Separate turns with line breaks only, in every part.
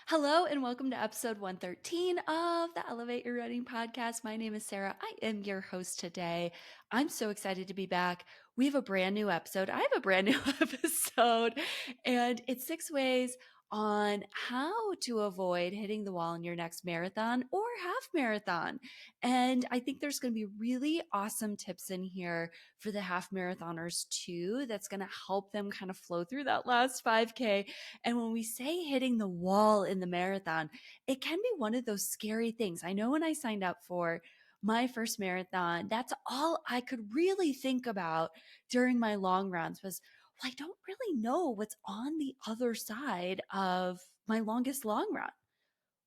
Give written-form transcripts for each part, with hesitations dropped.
Hello and welcome to episode 113 of the Elevate Your Running podcast. My name is Sarah. I am your host today. I'm so excited to be back. We have a brand new episode. I have a brand new episode, and it's 6 ways on how to avoid hitting the wall in your next marathon or half marathon. And I think there's going to be really awesome tips in here for the half marathoners too, that's going to help them kind of flow through that last 5K. And when we say hitting the wall in the marathon, it can be one of those scary things. I know when I signed up for my first marathon, that's all I could really think about during my long runs was, well, I don't really know what's on the other side of my longest long run.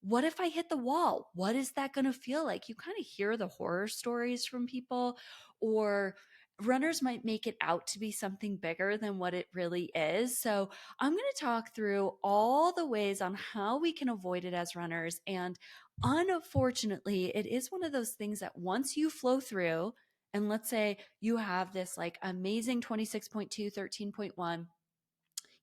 What if I hit the wall? What is that going to feel like? You kind of hear the horror stories from people, or runners might make it out to be something bigger than what it really is. So, I'm going to talk through all the ways on how we can avoid it as runners. And unfortunately, it is one of those things that once you flow through, and let's say you have this like amazing 26.2, 13.1.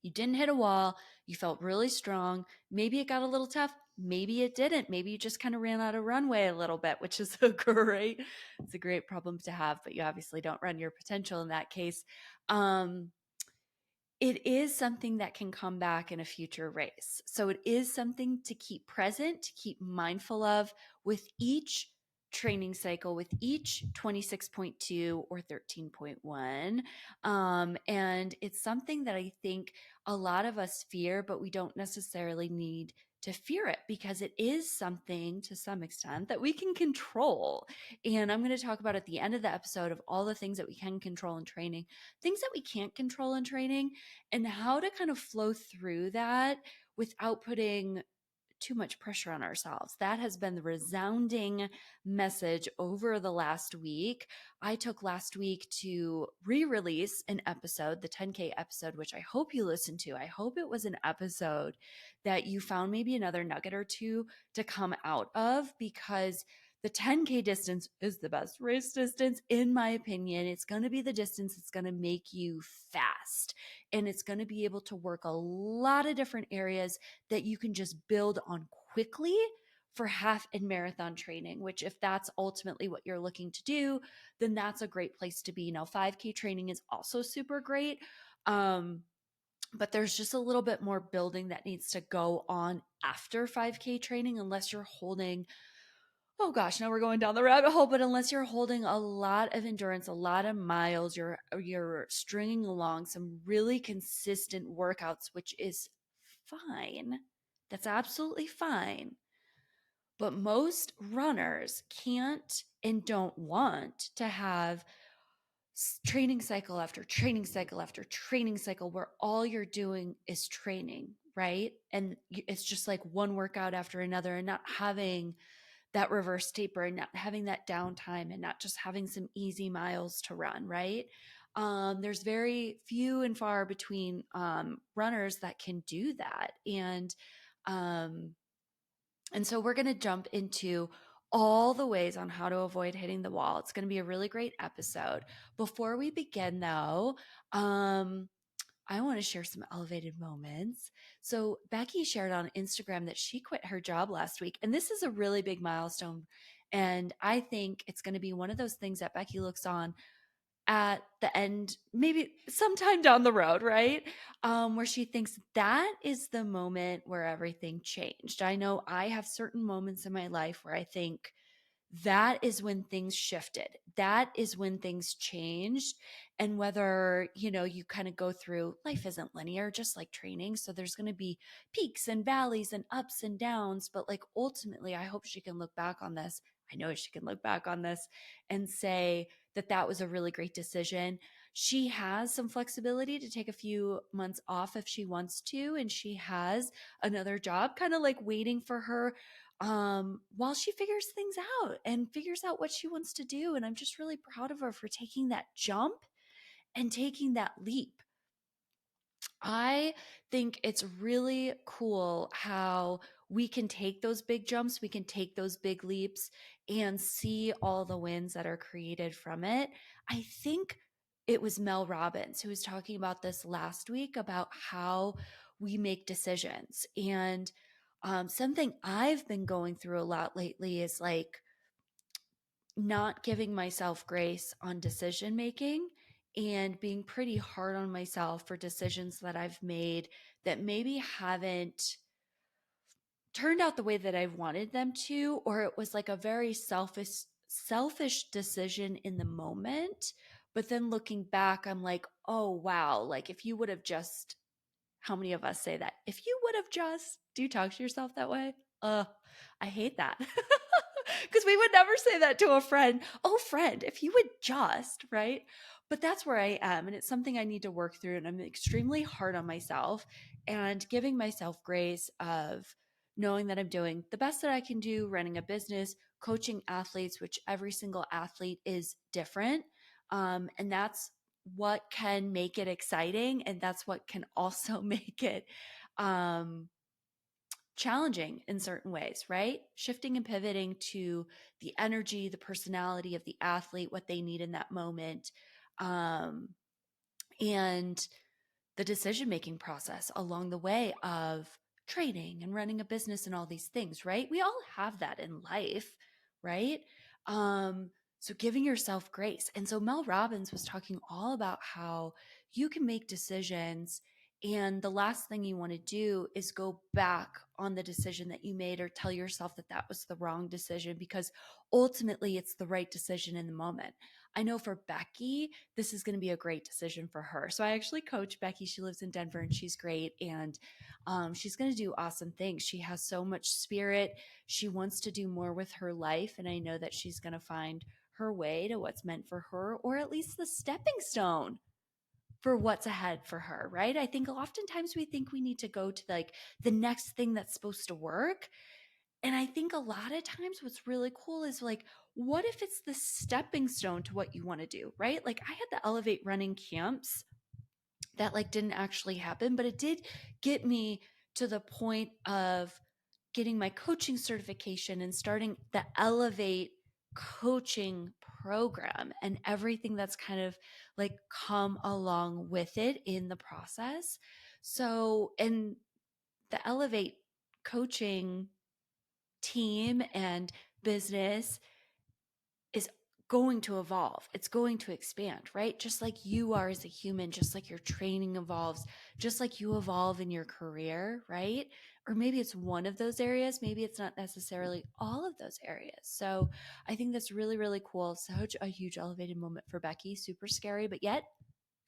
You didn't hit a wall. You felt really strong. Maybe it got a little tough. Maybe it didn't. Maybe you just kind of ran out of runway a little bit, which is it's a great problem to have, but you obviously don't run your potential in that case. Um, it is something that can come back in a future race. So it is something to keep present, to keep mindful of with each training cycle, with each 26.2 or 13.1. And it's something that I think a lot of us fear, but we don't necessarily need to fear it because it is something to some extent that we can control. And I'm going to talk about at the end of the episode of all the things that we can control in training, things that we can't control in training, and how to kind of flow through that without putting too much pressure on ourselves. That has been the resounding message over the last week. I took last week to re-release an episode, the 10K episode, which I hope you listened to. I hope it was an episode that you found maybe another nugget or two to come out of, because the 10K distance is the best race distance, in my opinion. It's going to be the distance that's going to make you fast, and it's going to be able to work a lot of different areas that you can just build on quickly for half and marathon training, which if that's ultimately what you're looking to do, then that's a great place to be. Now, 5K training is also super great. But there's just a little bit more building that needs to go on after 5K training, unless you're holding, oh gosh, now we're going down the rabbit hole, but unless you're holding a lot of endurance, a lot of miles, you're stringing along some really consistent workouts, which is fine. That's absolutely fine. But most runners can't and don't want to have training cycle after training cycle after training cycle where all you're doing is training, right? And it's just like one workout after another, and not having that reverse taper and not having that downtime and not just having some easy miles to run, right? There's very few and far between runners that can do that. Um, and so we're going to jump into all the ways on how to avoid hitting the wall. It's going to be a really great episode. Before we begin, though, I want to share some elevated moments. So, Becky shared on Instagram that she quit her job last week, and this is a really big milestone. And I think it's going to be one of those things that Becky looks on at the end, maybe sometime down the road, right? Where she thinks that is the moment where everything changed. I know I have certain moments in my life where I think that is when things shifted. That is when things changed. And whether, you kind of go through, life isn't linear, just like training. So there's going to be peaks and valleys and ups and downs. But like ultimately, I hope she can look back on this. I know she can look back on this and say that that was a really great decision. She has some flexibility to take a few months off if she wants to. And she has another job kind of like waiting for her while she figures things out and figures out what she wants to do. And I'm just really proud of her for taking that jump and taking that leap. I think it's really cool how we can take those big jumps, we can take those big leaps and see all the wins that are created from it. I think it was Mel Robbins who was talking about this last week about how we make decisions. And Something I've been going through a lot lately is like not giving myself grace on decision making and being pretty hard on myself for decisions that I've made that maybe haven't turned out the way that I wanted them to, or it was like a very selfish decision in the moment. But then looking back, I'm like, oh wow, like if you would have just, how many of us say that? If you would have just, do you talk to yourself that way? I hate that. Because we would never say that to a friend. Oh, friend, if you would just, right? But that's where I am. And it's something I need to work through. And I'm extremely hard on myself and giving myself grace of knowing that I'm doing the best that I can do, running a business, coaching athletes, which every single athlete is different. And that's what can make it exciting. And that's what can also make it um, challenging in certain ways, right? Shifting and pivoting to the energy, the personality of the athlete, what they need in that moment. Um, and the decision making process along the way of training and running a business and all these things, right? We all have that in life, right? So giving yourself grace. And so Mel Robbins was talking all about how you can make decisions and the last thing you want to do is go back on the decision that you made or tell yourself that that was the wrong decision because ultimately it's the right decision in the moment. I know for Becky, this is going to be a great decision for her. So I actually coach Becky. She lives in Denver and she's great. And she's going to do awesome things. She has so much spirit. She wants to do more with her life. And I know that she's going to find her way to what's meant for her, or at least the stepping stone for what's ahead for her, right? I think oftentimes we think we need to go to like the next thing that's supposed to work. And I think a lot of times what's really cool is like, what if it's the stepping stone to what you want to do, right? Like I had the Elevate running camps that like didn't actually happen, but it did get me to the point of getting my coaching certification and starting the Elevate coaching program and everything that's kind of like come along with it in the process. So, and the Elevate coaching team and business is going to evolve. It's going to expand, right? Just like you are as a human, just like your training evolves, just like you evolve in your career, right? Or maybe it's one of those areas, maybe it's not necessarily all of those areas. So I think that's really, really cool. Such a huge elevated moment for Becky, super scary, but yet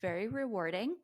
very rewarding.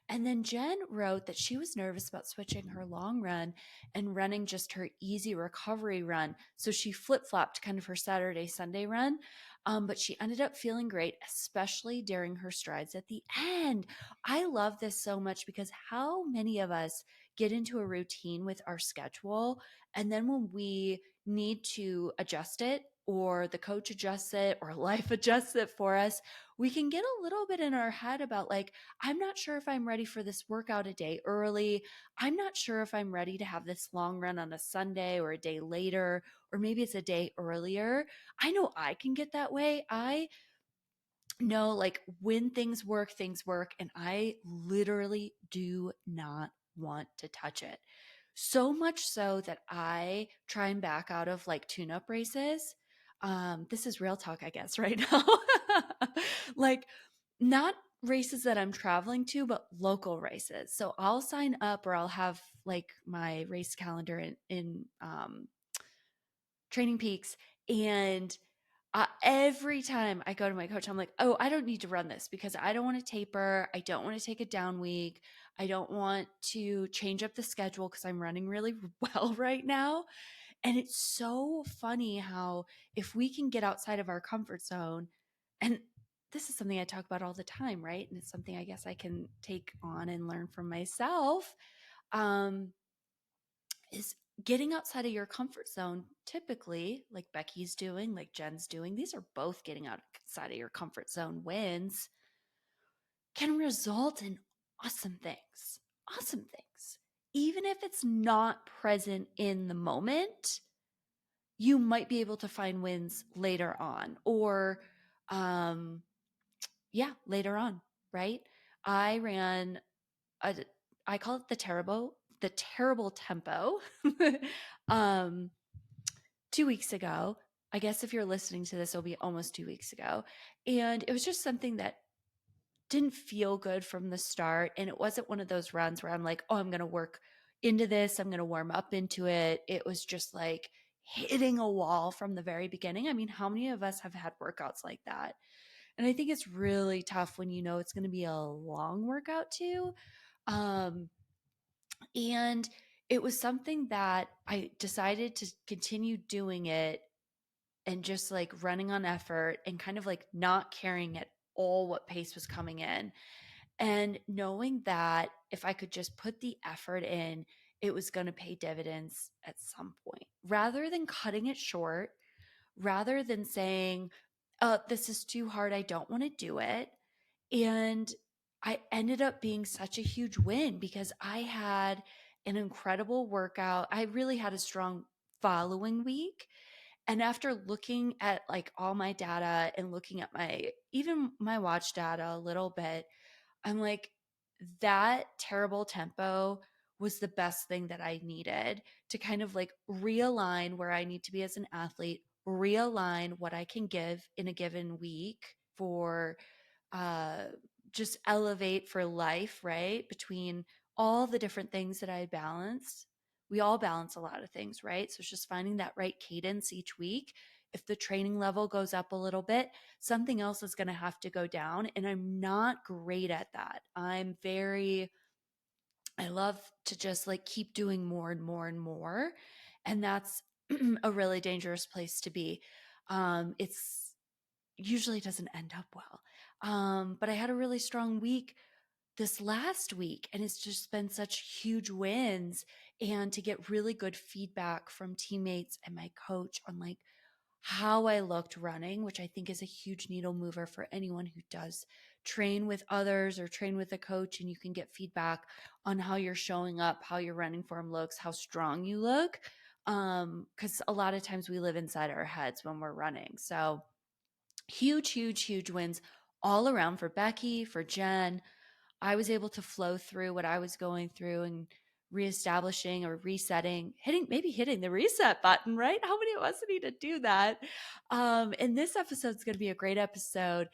And then Jen wrote that she was nervous about switching her long run and running just her easy recovery run. So she flip flopped kind of her Saturday, Sunday run. But she ended up feeling great, especially during her strides at the end. I love this so much because how many of us get into a routine with our schedule, and then when we need to adjust it, or the coach adjusts it, or life adjusts it for us, we can get a little bit in our head about like, I'm not sure if I'm ready for this workout a day early. I'm not sure if I'm ready to have this long run on a Sunday or a day later, or maybe it's a day earlier. I know I can get that way. I know like when things work, and I literally do not want to touch it. So much so that I try and back out of like tune up races. This is real talk, I guess, right now. Like, not races that I'm traveling to, but local races. So I'll sign up or I'll have like my race calendar in Training Peaks. And every time I go to my coach, I'm like, oh, I don't need to run this because I don't want to taper. I don't want to take a down week. I don't want to change up the schedule because I'm running really well right now. And it's so funny how if we can get outside of our comfort zone, and this is something I talk about all the time, right? And it's something I guess I can take on and learn from myself. Um, is getting outside of your comfort zone, typically, like Becky's doing, like Jen's doing, these are both getting outside of your comfort zone wins, can result in awesome things. Awesome things. Even if it's not present in the moment, you might be able to find wins later on or um later on, right? I ran a I call it the Terabo the terrible tempo um 2 weeks ago. I guess if you're listening to this, it'll be almost 2 weeks ago. And it was just something that didn't feel good from the start. And it wasn't one of those runs where I'm like, oh, I'm going to work into this, I'm going to warm up into it. It was just like hitting a wall from the very beginning. I mean, how many of us have had workouts like that? And I think it's really tough when you know it's going to be a long workout too. Um, and it was something that I decided to continue doing it and just like running on effort and kind of like not caring at all what pace was coming in. And knowing that if I could just put the effort in, it was going to pay dividends at some point rather than cutting it short, rather than saying, this is too hard. I don't want to do it. And I ended up being such a huge win because I had an incredible workout. I really had a strong following week. And after looking at like all my data and looking at even my watch data a little bit, I'm like, that terrible tempo was the best thing that I needed to kind of like realign where I need to be as an athlete, realign what I can give in a given week for uh, just elevate for life, right? Between all the different things that I balanced. We all balance a lot of things, right? So it's just finding that right cadence each week. If the training level goes up a little bit, something else is going to have to go down. And I'm not great at that. I love to just like keep doing more and more and more. And that's a really dangerous place to be. It's usually doesn't end up well. But I had a really strong week this last week, and it's just been such huge wins. And to get really good feedback from teammates and my coach on like how I looked running, which I think is a huge needle mover for anyone who does train with others or train with a coach, and you can get feedback on how you're showing up, how your running form looks, how strong you look. Because a lot of times we live inside our heads when we're running. So huge, huge, huge wins all around for Becky, for Jen. I was able to flow through what I was going through and reestablishing or resetting, hitting the reset button, right? How many of us need to do that? And this episode is going to be a great episode.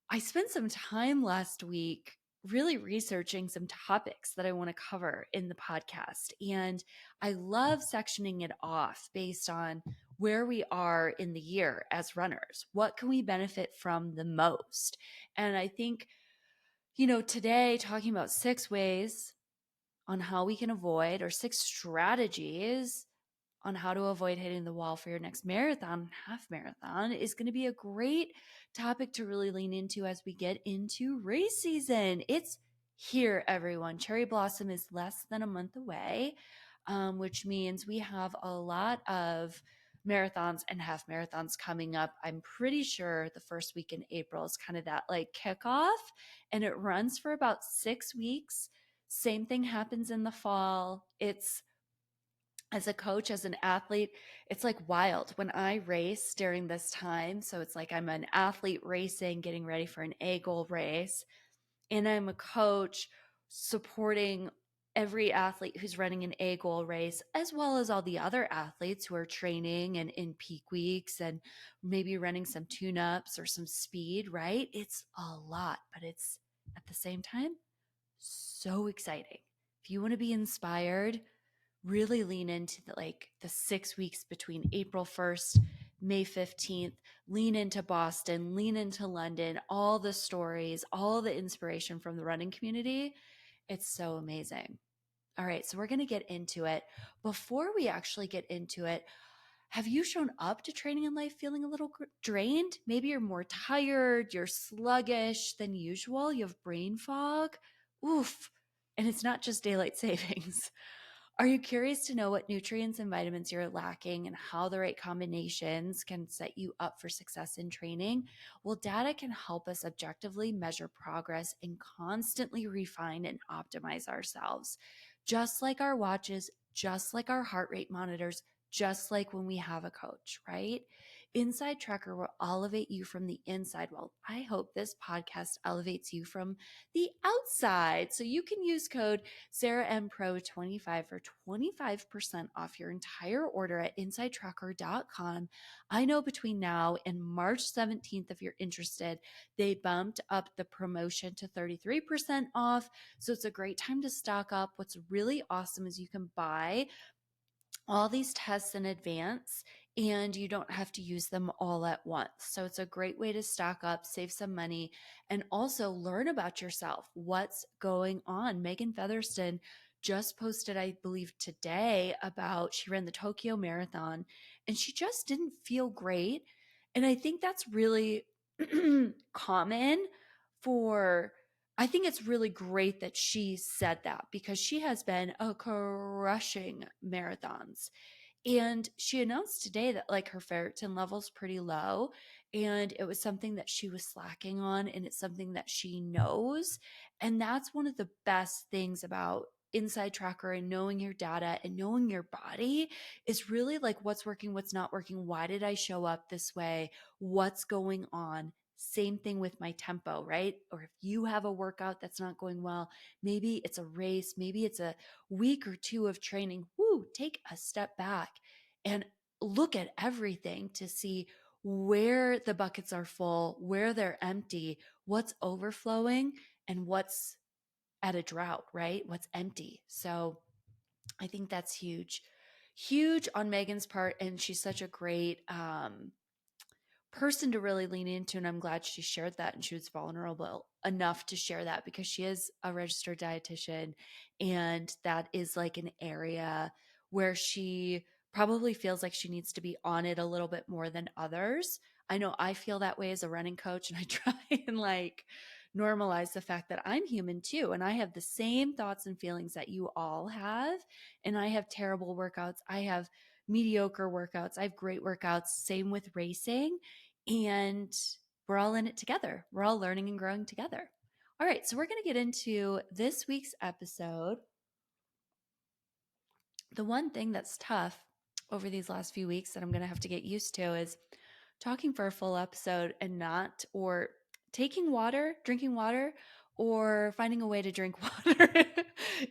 I spent some time last week really researching some topics that I want to cover in the podcast. And I love sectioning it off based on where we are in the year as runners. What can we benefit from the most? And I think, today talking about 6 ways on how we can avoid, or 6 strategies on how to avoid hitting the wall for your next marathon, half marathon, is going to be a great topic to really lean into as we get into race season. It's here, everyone. Cherry Blossom is less than a month away, which means we have a lot of marathons and half marathons coming up. I'm pretty sure the first week in April is kind of that like kickoff, and it runs for about 6 weeks. Same thing happens in the fall. It's as a coach, as an athlete, it's like wild when I race during this time. So it's like I'm an athlete racing, getting ready for an A goal race, and I'm a coach supporting every athlete who's running an A goal race, as well as all the other athletes who are training and in peak weeks and maybe running some tune ups or some speed, right? It's a lot, but it's at the same time so exciting. If you want to be inspired, really lean into the 6 weeks between April 1st, May 15th, lean into Boston, lean into London, all the stories, all the inspiration from the running community. It's so amazing. All right, so we're going to get into it. Before we actually get into it, have you shown up to Training in Life feeling a little drained? Maybe you're more tired, you're sluggish than usual, you have brain fog. Oof. And it's not just daylight savings. Are you curious to know what nutrients and vitamins you're lacking and how the right combinations can set you up for success in training? Well, data can help us objectively measure progress and constantly refine and optimize ourselves. Just like our watches, just like our heart rate monitors, just like when we have a coach, right? Inside Tracker will elevate you from the inside. Well, I hope this podcast elevates you from the outside. So you can use code SarahMPro25 for 25% off your entire order at InsideTracker.com. I know between now and March 17th, if you're interested, they bumped up the promotion to 33% off. So it's a great time to stock up. What's really awesome is you can buy all these tests in advance and you don't have to use them all at once. So it's a great way to stock up, save some money, and also learn about yourself. What's going on? Megan Featherston just posted, I believe today, about she ran the Tokyo Marathon and she just didn't feel great. And I think that's really common for I think it's really great that she said that because she has been crushing marathons. And she announced today that like her ferritin level's pretty low and it was something that she was slacking on and it's something that she knows. And that's one of the best things about Inside Tracker and knowing your data and knowing your body is really like what's working, what's not working, why did I show up this way, what's going on. Same thing with my tempo, right? Or if you have a workout that's not going well, maybe it's a race, maybe it's a week or two of training. Woo, take a step back and look at everything to see where the buckets are full, where they're empty, what's overflowing, and what's at a drought, right? What's empty. So I think that's huge. Huge on Megan's part. And she's such a great person to really lean into. And I'm glad she shared that and she was vulnerable enough to share that because she is a registered dietitian. And that is like an area where she probably feels like she needs to be on it a little bit more than others. I know I feel that way as a running coach and I try and like normalize the fact that I'm human too. And I have the same thoughts and feelings that you all have. And I have terrible workouts. I have mediocre workouts. I have great workouts. Same with racing. And we're all in it together. We're all learning and growing together. All right, so we're going to get into this week's episode. The one thing that's tough over these last few weeks that I'm going to have to get used to is talking for a full episode and not, or taking water, drinking water, or finding a way to drink water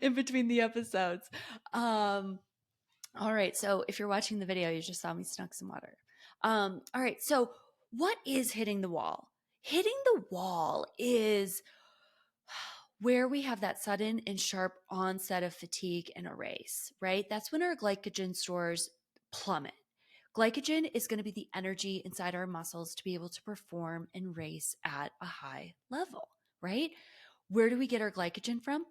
in between the episodes. All right. So if you're watching the video, you just saw me snuck some water. All right. So what is hitting the wall? Hitting the wall is where we have that sudden and sharp onset of fatigue in a race, right? That's when our glycogen stores plummet. Glycogen is going to be the energy inside our muscles to be able to perform and race at a high level, right? Where do we get our glycogen from?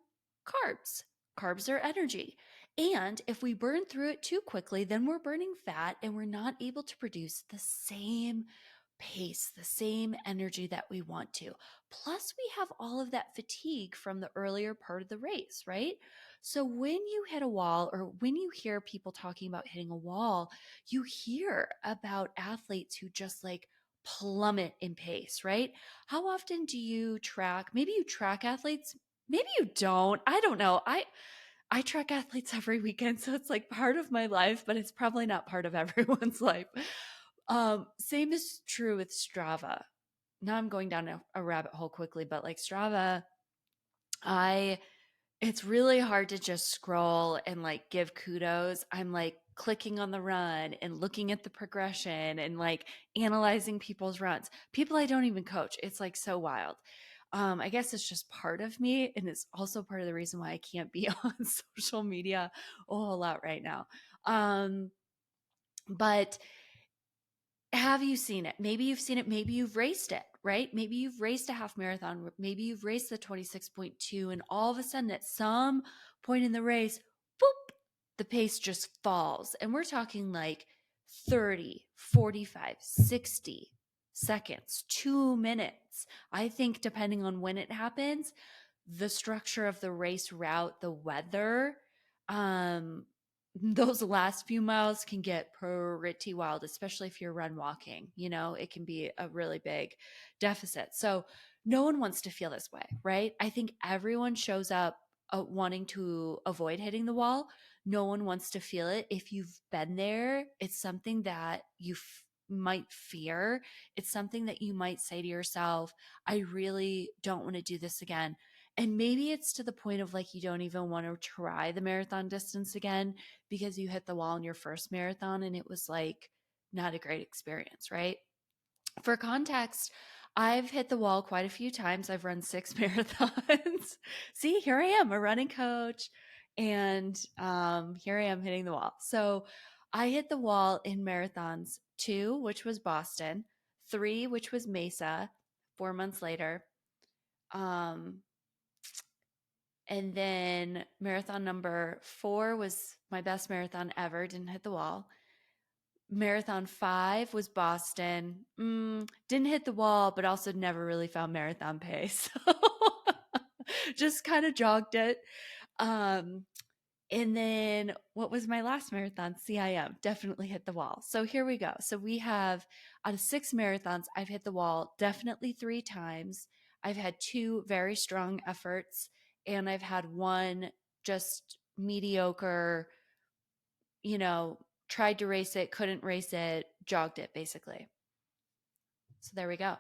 Carbs. Carbs are energy. And if we burn through it too quickly, then we're burning fat and we're not able to produce the same pace, the same energy that we want to. Plus, we have all of that fatigue from the earlier part of the race, right? So when you hit a wall or when you hear people talking about hitting a wall, you hear about athletes who just like plummet in pace, right? How often do you track? Maybe you track athletes, maybe you don't. I don't know. I track athletes every weekend, so it's like part of my life, but it's probably not part of everyone's life. Same is true with Strava. Now I'm going down a rabbit hole quickly, but like Strava, I it's really hard to just scroll and like give kudos. I'm like clicking on the run and looking at the progression and like analyzing people's runs. People I don't even coach. It's like so wild. I guess it's just part of me. And it's also part of the reason why I can't be on social media a whole lot right now. But have you seen it? Maybe you've seen it. Maybe you've raced it, right? Maybe you've raced a half marathon. Maybe you've raced the 26.2 and all of a sudden at some point in the race, boop, the pace just falls. And we're talking like 30, 45, 60 seconds, 2 minutes. I think depending on when it happens, the structure of the race route, the weather, um, those last few miles can get pretty wild, especially if you're run walking. You know, it can be a really big deficit. So no one wants to feel this way, right? I think everyone shows up wanting to avoid hitting the wall. No one wants to feel it. If you've been there, it's something that you might fear. It's something that you might say to yourself, I really don't want to do this again. And maybe it's to the point of like you don't even want to try the marathon distance again because you hit the wall in your first marathon and it was like not a great experience, right? For context, I've hit the wall quite a few times. I've run 6 marathons. See, here I am, a running coach, and here I am hitting the wall. So I hit the wall in marathons 2, which was Boston, 3, which was Mesa, 4 months later. And then marathon number 4 was my best marathon ever, didn't hit the wall. Marathon 5 was Boston. Didn't hit the wall, but also never really found marathon pace. So just kind of jogged it. Um, and then what was my last marathon? CIM. Definitely hit the wall. So here we go. So we have out of 6 marathons, I've hit the wall definitely 3 times. I've had 2 very strong efforts, and I've had 1 just mediocre, tried to race it, couldn't race it, jogged it basically. So there we go.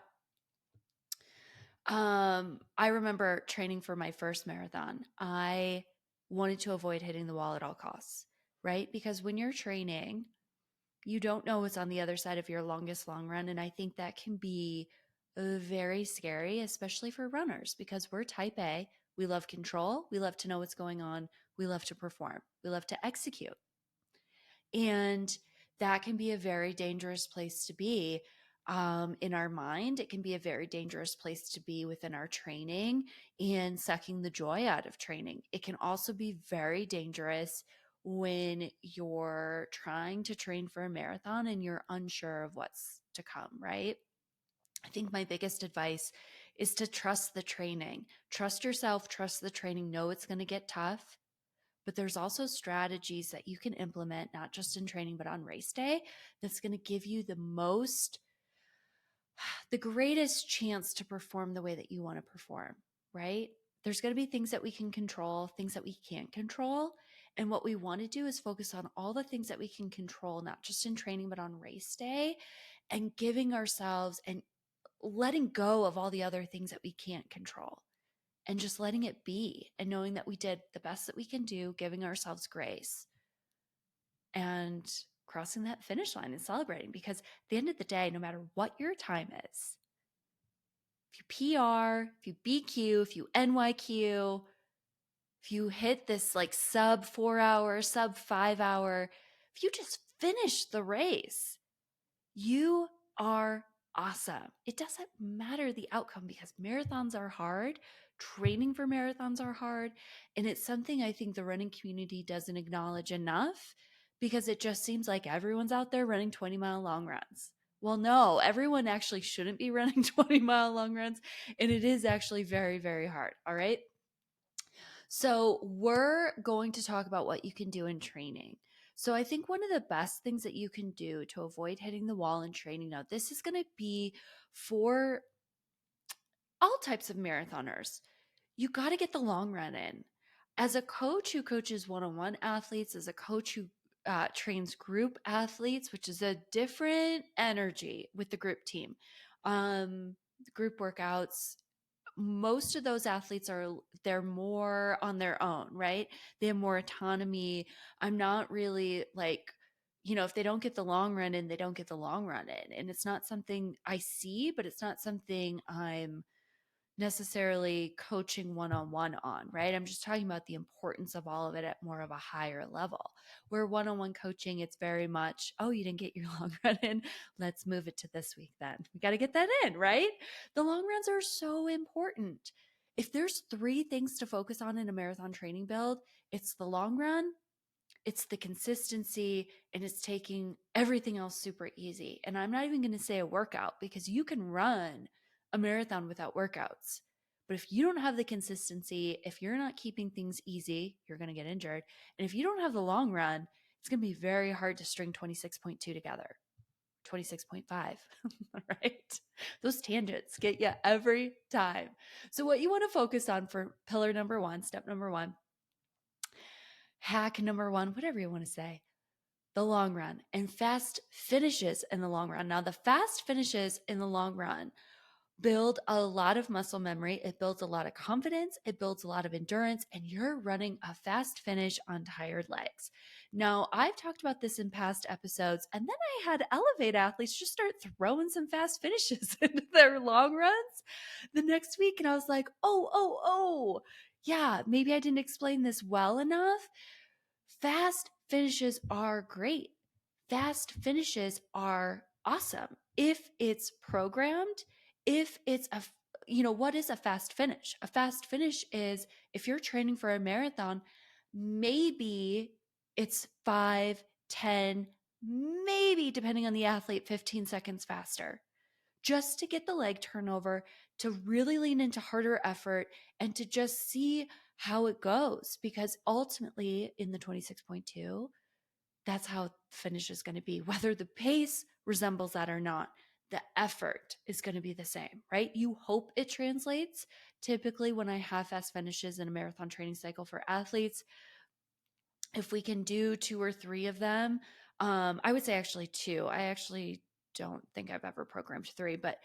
I remember training for my first marathon. I wanted to avoid hitting the wall at all costs, right? Because when you're training, you don't know what's on the other side of your longest long run. And I think that can be very scary, especially for runners, because we're type A. We love control. We love to know what's going on. We love to perform. We love to execute. And that can be a very dangerous place to be in our mind. It can be a very dangerous place to be within our training and sucking the joy out of training. It can also be very dangerous when you're trying to train for a marathon and you're unsure of what's to come, right? I think my biggest advice is to trust the training. Trust yourself, trust the training, know it's going to get tough, but there's also strategies that you can implement, not just in training, but on race day, that's going to give you the greatest chance to perform the way that you want to perform, right? There's going to be things that we can control, things that we can't control. And what we want to do is focus on all the things that we can control, not just in training, but on race day, and giving ourselves and letting go of all the other things that we can't control and just letting it be and knowing that we did the best that we can do, giving ourselves grace and crossing that finish line and celebrating. Because at the end of the day, no matter what your time is, if you PR, if you BQ, if you NYQ, if you hit this like sub 4 hour, sub 5 hour, if you just finish the race, you are awesome. It doesn't matter the outcome because marathons are hard. Training for marathons are hard. And it's something I think the running community doesn't acknowledge enough because it just seems like everyone's out there running 20-mile long runs. Well, no, everyone actually shouldn't be running 20-mile long runs. And it is actually very, very hard. All right. So, we're going to talk about what you can do in training. So, I think one of the best things that you can do to avoid hitting the wall in training, now, this is going to be for all types of marathoners. You got to get the long run in. As a coach who coaches one on one athletes, as a coach who trains group athletes, which is a different energy with the group team, group workouts, most of those athletes they're more on their own, right? They have more autonomy. I'm not really like, if they don't get the long run in, they don't get the long run in. And it's not something I see, but it's not something I'm necessarily coaching one-on-one on, right? I'm just talking about the importance of all of it at more of a higher level. Where one-on-one coaching, it's very much, oh, you didn't get your long run in. Let's move it to this week then. We got to get that in, right? The long runs are so important. If there's 3 things to focus on in a marathon training build, it's the long run, it's the consistency, and it's taking everything else super easy. And I'm not even going to say a workout because you can run a marathon without workouts. But if you don't have the consistency, if you're not keeping things easy, you're going to get injured. And if you don't have the long run, it's going to be very hard to string 26.2 together, 26.5, right? Those tangents get you every time. So what you want to focus on for pillar number 1, step number 1, hack number one, whatever you want to say, the long run and fast finishes in the long run. Now, the fast finishes in the long run build a lot of muscle memory. It builds a lot of confidence. It builds a lot of endurance, and you're running a fast finish on tired legs. Now, I've talked about this in past episodes, and then I had Elevate athletes just start throwing some fast finishes into their long runs the next week. And I was like, oh, yeah, maybe I didn't explain this well enough. Fast finishes are great. Fast finishes are awesome if it's programmed, if it's what is a fast finish? A fast finish is if you're training for a marathon, maybe it's 5, 10, maybe depending on the athlete, 15 seconds faster just to get the leg turnover, to really lean into harder effort and to just see how it goes. Because ultimately, in the 26.2, that's how the finish is going to be. Whether the pace resembles that or not, the effort is going to be the same, right? You hope it translates. Typically, when I have fast finishes in a marathon training cycle for athletes, if we can do 2 or 3 of them, I would say actually 2. I actually don't think I've ever programmed 3, but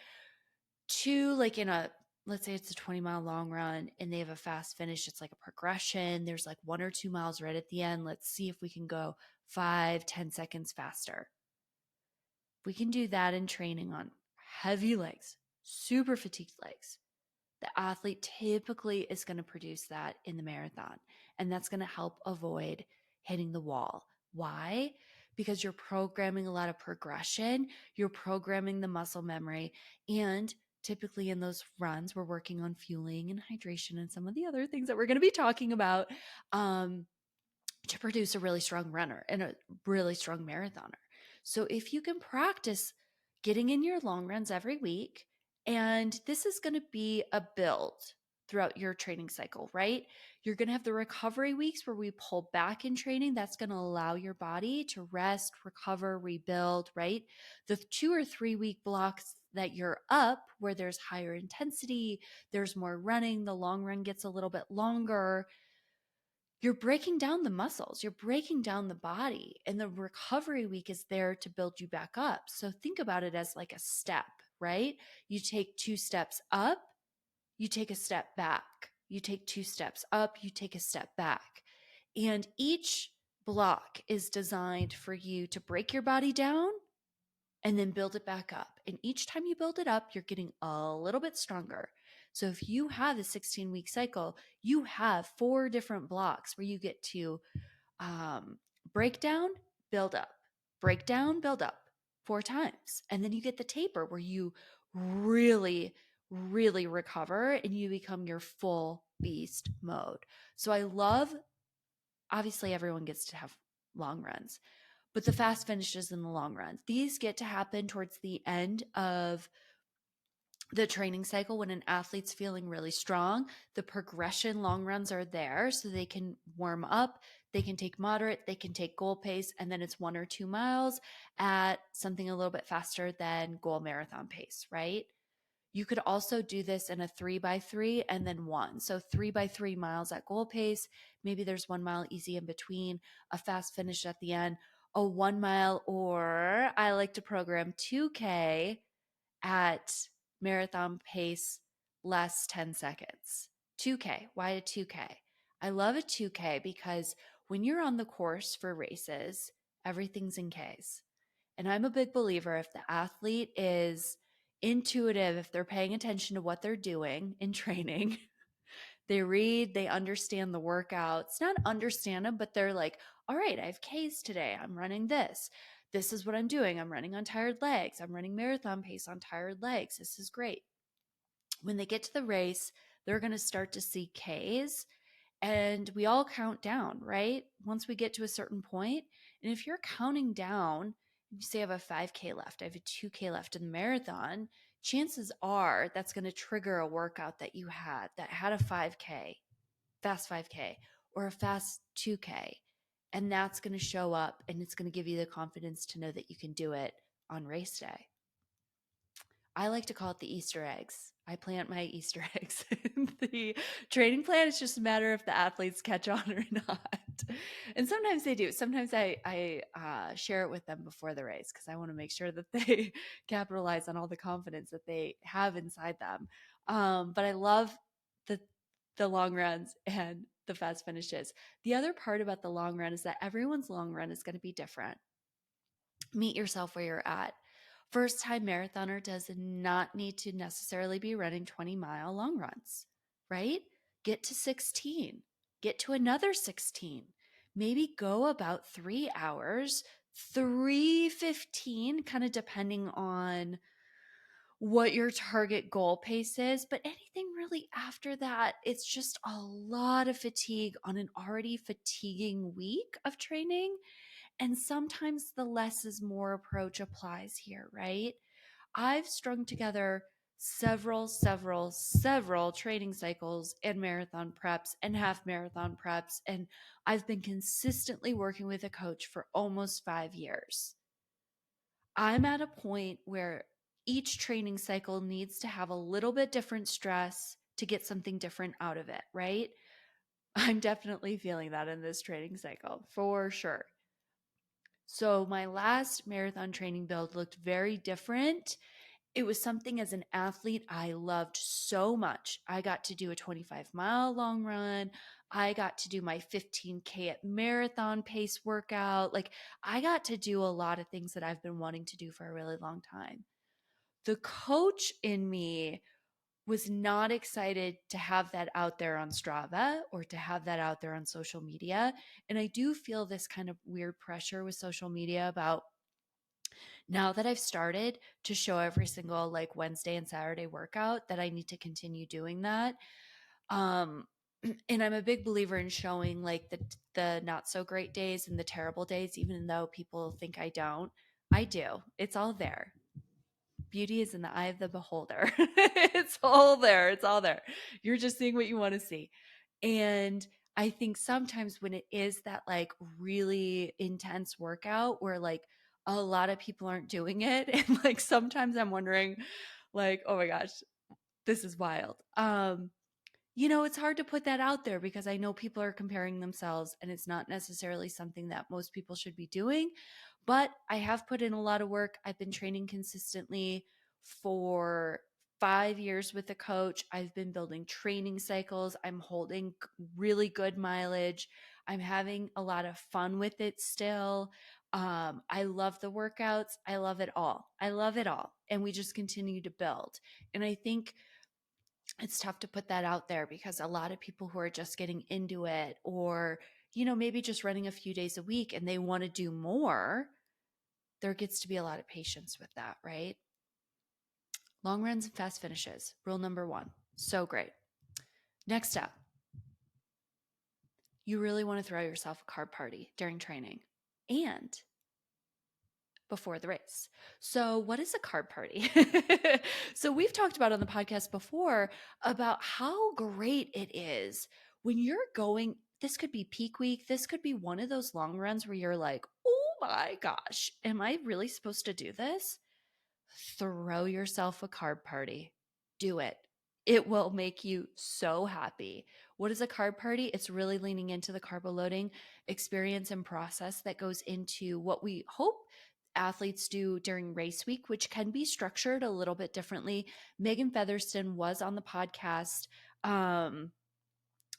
2, like in a, let's say it's a 20-mile long run and they have a fast finish. It's like a progression. There's like 1 or 2 miles right at the end. Let's see if we can go 5, 10 seconds faster. We can do that in training on heavy legs, super fatigued legs. The athlete typically is going to produce that in the marathon, and that's going to help avoid hitting the wall. Why? Because you're programming a lot of progression, you're programming the muscle memory, and typically in those runs, we're working on fueling and hydration and some of the other things that we're going to be talking about to produce a really strong runner and a really strong marathoner. So if you can practice getting in your long runs every week, and this is going to be a build throughout your training cycle, right? You're going to have the recovery weeks where we pull back in training. That's going to allow your body to rest, recover, rebuild, right? The 2 or 3 week blocks that you're up where there's higher intensity, there's more running, the long run gets a little bit longer, you're breaking down the muscles, you're breaking down the body, and the recovery week is there to build you back up. So think about it as like a step, right? You take 2 steps up, you take a step back. You take 2 steps up, you take a step back. And each block is designed for you to break your body down and then build it back up. And each time you build it up, you're getting a little bit stronger. So if you have a 16-week cycle, you have 4 different blocks where you get to break down, build up, break down, build up 4 times. And then you get the taper where you really, really recover and you become your full beast mode. So I love, obviously, everyone gets to have long runs, but the fast finishes in the long run, these get to happen towards the end of the training cycle when an athlete's feeling really strong. The progression long runs are there so they can warm up, they can take moderate, they can take goal pace, and then it's 1 or 2 miles at something a little bit faster than goal marathon pace, right? You could also do this in a 3x3 and then 1. So 3x3 miles at goal pace. Maybe there's 1 mile easy in between, a fast finish at the end, a 1 mile, or I like to program 2K at marathon pace less 10 seconds. 2K. Why a 2K? I love a 2K because when you're on the course for races, everything's in Ks. And I'm a big believer if the athlete is intuitive, if they're paying attention to what they're doing in training, they read, they understand the workouts, not understand them, but they're like, all right, I have Ks today. I'm running this. This is what I'm doing. I'm running on tired legs. I'm running marathon pace on tired legs. This is great. When they get to the race, they're going to start to see Ks and we all count down, right? Once we get to a certain point, and if you're counting down, you say I have a 5K left, I have a 2K left in the marathon, chances are that's going to trigger a workout that you had that had a 5K, fast 5K, or a fast 2K. And that's going to show up and it's going to give you the confidence to know that you can do it on race day. I like to call it the Easter eggs. I plant my Easter eggs in the training plan. It's just a matter if the athletes catch on or not. And sometimes they do. Sometimes I share it with them before the race because I want to make sure that they capitalize on all the confidence that they have inside them. But I love the the long runs and the fast finishes. The other part about the long run is that everyone's long run is going to be different. Meet yourself where you're at. First time marathoner does not need to necessarily be running 20-mile long runs, right? Get to 16, get to another 16, maybe go about 3 hours, 3:15, kind of depending on what your target goal pace is. But anything really after that, it's just a lot of fatigue on an already fatiguing week of training. And sometimes the less is more approach applies here, right? I've strung together several training cycles and marathon preps and half marathon preps. And I've been consistently working with a coach for almost 5 years. I'm at a point where each training cycle needs to have a little bit different stress to get something different out of it, right? I'm definitely feeling that in this training cycle for sure. So my last marathon training build looked very different. It was something as an athlete I loved so much. I got to do a 25-mile long run. I got to do my 15K at marathon pace workout. Like I got to do a lot of things that I've been wanting to do for a really long time. The coach in me was not excited to have that out there on Strava or to have that out there on social media. And I do feel this kind of weird pressure with social media about now that I've started to show every single like Wednesday and Saturday workout that I need to continue doing that. Um and I'm a big believer in showing like the not so great days and the terrible days even though people think I don't. I do. It's all there. Beauty is in the eye of the beholder. It's all there. It's all there. You're just seeing what you want to see. And I think sometimes when it is that like really intense workout where like a lot of people aren't doing it, and like sometimes I'm wondering, like, oh my gosh, this is wild. It's hard to put that out there because I know people are comparing themselves and it's not necessarily something that most people should be doing. But I have put in a lot of work. I've been training consistently for 5 years with a coach. I've been building training cycles. I'm holding really good mileage. I'm having a lot of fun with it still. I love the workouts. I love it all. I love it all. And we just continue to build. And I think it's tough to put that out there because a lot of people who are just getting into it or maybe just running a few days a week and they want to do more, there gets to be a lot of patience with that, right? Long runs and fast finishes, rule number 1. So great. Next up, you really want to throw yourself a carb party during training and before the race. So, what is a carb party? So, we've talked about on the podcast before about how great it is when you're going. This could be peak week. This could be one of those long runs where you're like, oh my gosh, am I really supposed to do this? Throw yourself a carb party. Do it. It will make you so happy. What is a carb party? It's really leaning into the carbo loading experience and process that goes into what we hope athletes do during race week, which can be structured a little bit differently. Megan Featherston was on the podcast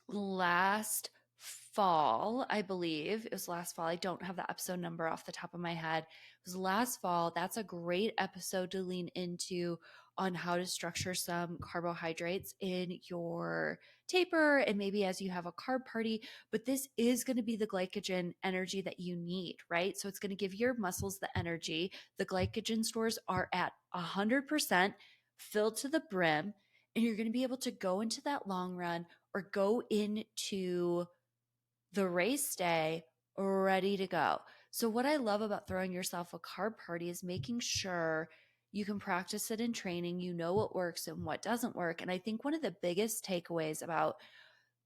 last fall, I believe. It was last fall. I don't have the episode number off the top of my head. It was last fall. That's a great episode to lean into on how to structure some carbohydrates in your taper and maybe as you have a carb party. But this is going to be the glycogen energy that you need, right? So it's going to give your muscles the energy. The glycogen stores are at 100% filled to the brim, and you're going to be able to go into that long run or go into the race day ready to go. So, what I love about throwing yourself a carb party is making sure you can practice it in training, you know what works and what doesn't work. And I think one of the biggest takeaways about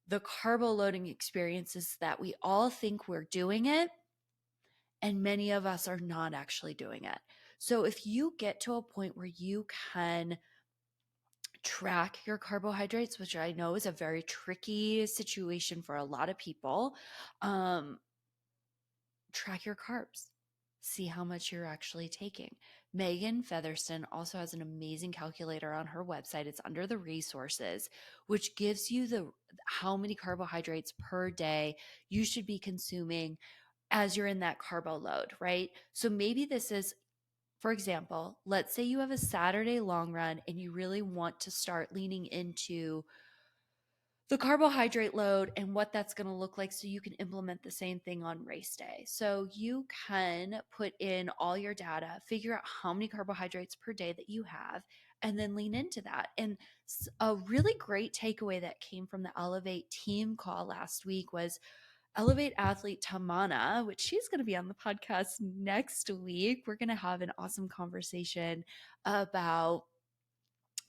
the carbo loading experience is that we all think we're doing it, and many of us are not actually doing it. So, if you get to a point where you can track your carbohydrates, which I know is a very tricky situation for a lot of people. Um, Track your carbs, see how much you're actually taking. Megan Featherston also has an amazing calculator on her website. It's under the resources, which gives you the how many carbohydrates per day you should be consuming as you're in that carbo load, right? So maybe this is, for example, let's say you have a Saturday long run and you really want to start leaning into the carbohydrate load and what that's going to look like so you can implement the same thing on race day. So you can put in all your data, figure out how many carbohydrates per day that you have, and then lean into that. And a really great takeaway that came from the Elevate team call last week was Elevate athlete Tamana, which she's going to be on the podcast next week. We're going to have an awesome conversation about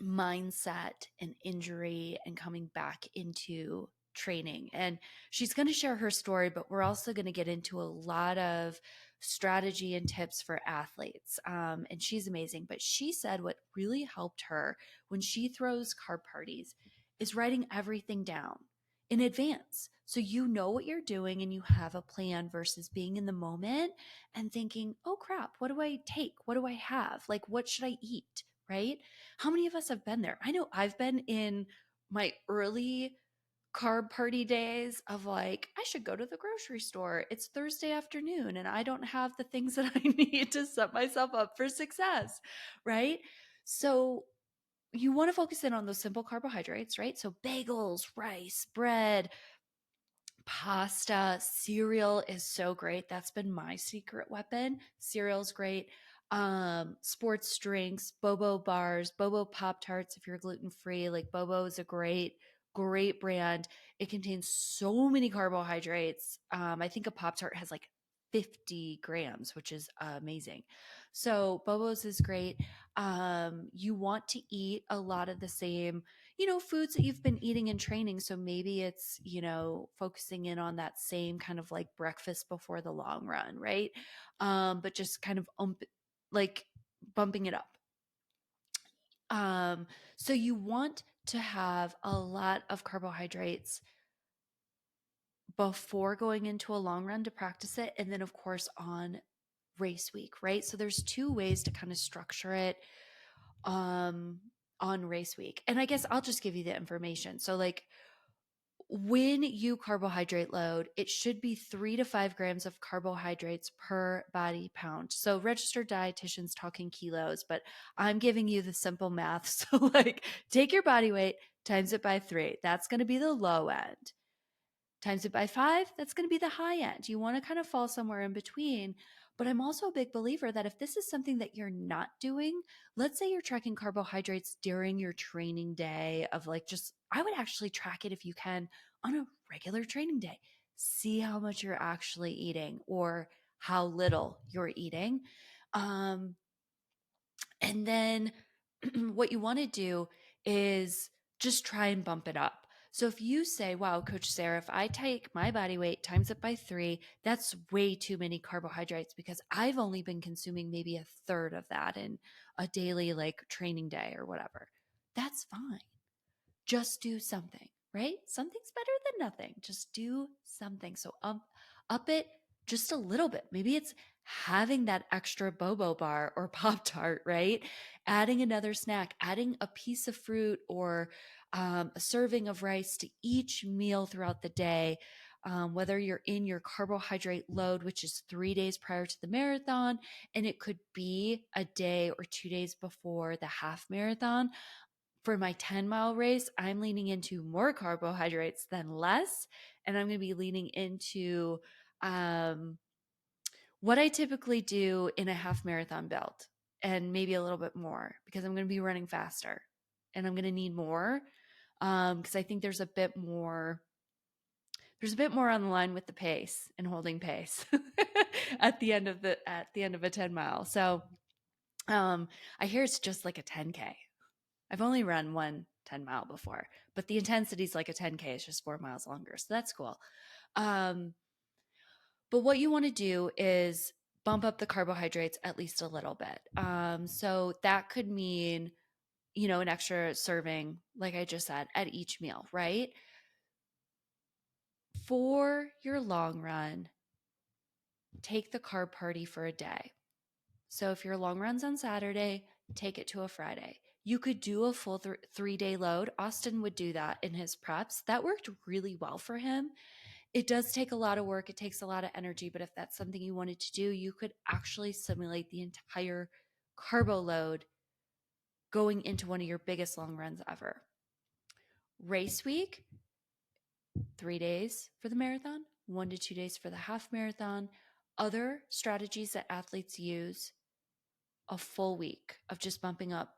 mindset and injury and coming back into training. And she's going to share her story, but we're also going to get into a lot of strategy and tips for athletes. And she's amazing. But she said what really helped her when she throws carb parties is writing everything down in advance. So you know what you're doing and you have a plan versus being in the moment and thinking, oh crap, what do I take? What do I have? Like, what should I eat? Right? How many of us have been there? I know I've been in my early carb party days of like, I should go to the grocery store. It's Thursday afternoon and I don't have the things that I need to set myself up for success. Right. So you want to focus in on those simple carbohydrates, right? So bagels, rice, bread, pasta, cereal is so great. That's been my secret weapon. Cereal's great. Sports drinks, Bobo bars, Bobo Pop Tarts if you're gluten free. Like Bobo is a great brand. It contains so many carbohydrates. I think a Pop Tart has like 50 grams, which is amazing. So Bobo's is great. You want to eat a lot of the same foods that you've been eating in training. So maybe it's, focusing in on that same kind of like breakfast before the long run, right? But just kind of like bumping it up. Um, so you want to have a lot of carbohydrates before going into a long run to practice it. And then, of course, on race week, right? So there's two ways to kind of structure it um, on race week. And I guess I'll just give you the information. So, like, when you carbohydrate load, it should be 3 to 5 grams of carbohydrates per body pound. So registered dietitians talking kilos, but I'm giving you the simple math. So like take your body weight, times it by 3. That's going to be the low end. Times it by 5, that's going to be the high end. You want to kind of fall somewhere in between. But I'm also a big believer that if this is something that you're not doing, let's say you're tracking carbohydrates during your training day of like just, I would actually track it if you can on a regular training day. See how much you're actually eating or how little you're eating. Um, and then what you want to do is just try and bump it up. So if you say, wow, Coach Sarah, if I take my body weight times it by 3, that's way too many carbohydrates because I've only been consuming maybe a third of that in a daily like training day or whatever. That's fine. Just do something, right? Something's better than nothing. Just do something. So up it just a little bit. Maybe it's having that extra Bobo bar or Pop Tart, right? Adding another snack, adding a piece of fruit or a serving of rice to each meal throughout the day. Whether you're in your carbohydrate load, which is 3 days prior to the marathon, and it could be a day or 2 days before the half marathon, for my 10-mile race, I'm leaning into more carbohydrates than less. And I'm going to be leaning into um, what I typically do in a half marathon build and maybe a little bit more because I'm going to be running faster and I'm going to need more because I think there's a bit more on the line with the pace and holding pace at the end of a 10 mile. So I hear it's just like a 10K. I've only run one 10-mile before, but the intensity is like a 10K. It's just 4 miles longer. So that's cool. Um, but what you want to do is bump up the carbohydrates at least a little bit. So that could mean an extra serving, like I just said, at each meal, right? For your long run, take the carb party for a day. So if your long run's on Saturday, take it to a Friday. You could do a full 3-day load. Austin would do that in his preps. That worked really well for him. It does take a lot of work. It takes a lot of energy, but if that's something you wanted to do, you could actually simulate the entire carbo load going into one of your biggest long runs ever. Race week, 3 days for the marathon, 1 to 2 days for the half marathon. Other strategies that athletes use, a full week of just bumping up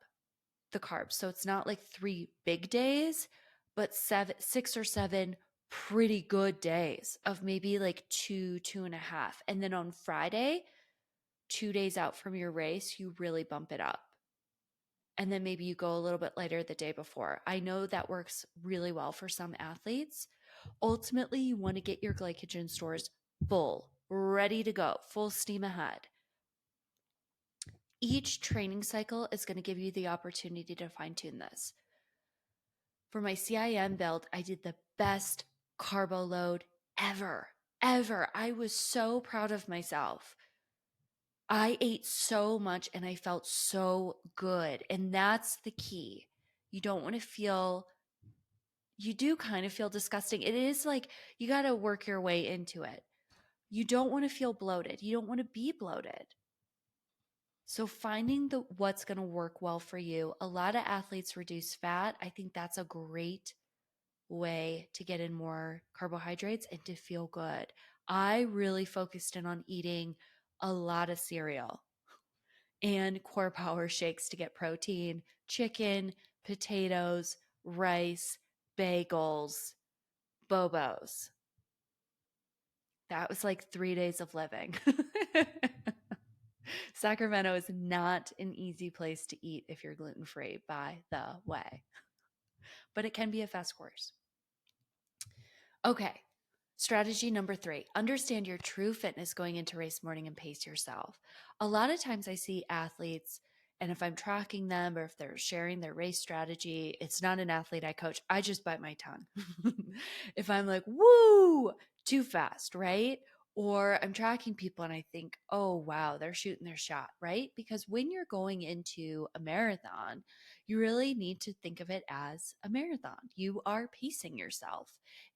the carbs. So it's not like 3 big days, but 6 or 7 pretty good days of maybe like 2.5. And then on Friday, 2 days out from your race, you really bump it up. And then maybe you go a little bit later the day before. I know that works really well for some athletes. Ultimately, you want to get your glycogen stores full, ready to go, full steam ahead. Each training cycle is going to give you the opportunity to fine tune this. For my CIM build, I did the best carbo load ever. I was so proud of myself. I ate so much and I felt so good. And that's the key. You don't want to feel, you do kind of feel disgusting. It is like you got to work your way into it. You don't want to feel bloated. You don't want to be bloated. So finding what's going to work well for you. A lot of athletes reduce fat. I think that's a great way to get in more carbohydrates and to feel good. I really focused in on eating a lot of cereal and core power shakes to get protein, chicken, potatoes, rice, bagels, Bobos. That was like 3 days of living. Sacramento is not an easy place to eat if you're gluten free, by the way, but it can be a fast course. Okay. Strategy number 3, understand your true fitness going into race morning and pace yourself. A lot of times I see athletes, and if I'm tracking them or if they're sharing their race strategy, it's not an athlete I coach. I just bite my tongue. If I'm like, woo, too fast, right? Or I'm tracking people and I think, oh, wow, they're shooting their shot, right? Because when you're going into a marathon, you really need to think of it as a marathon. You are pacing yourself.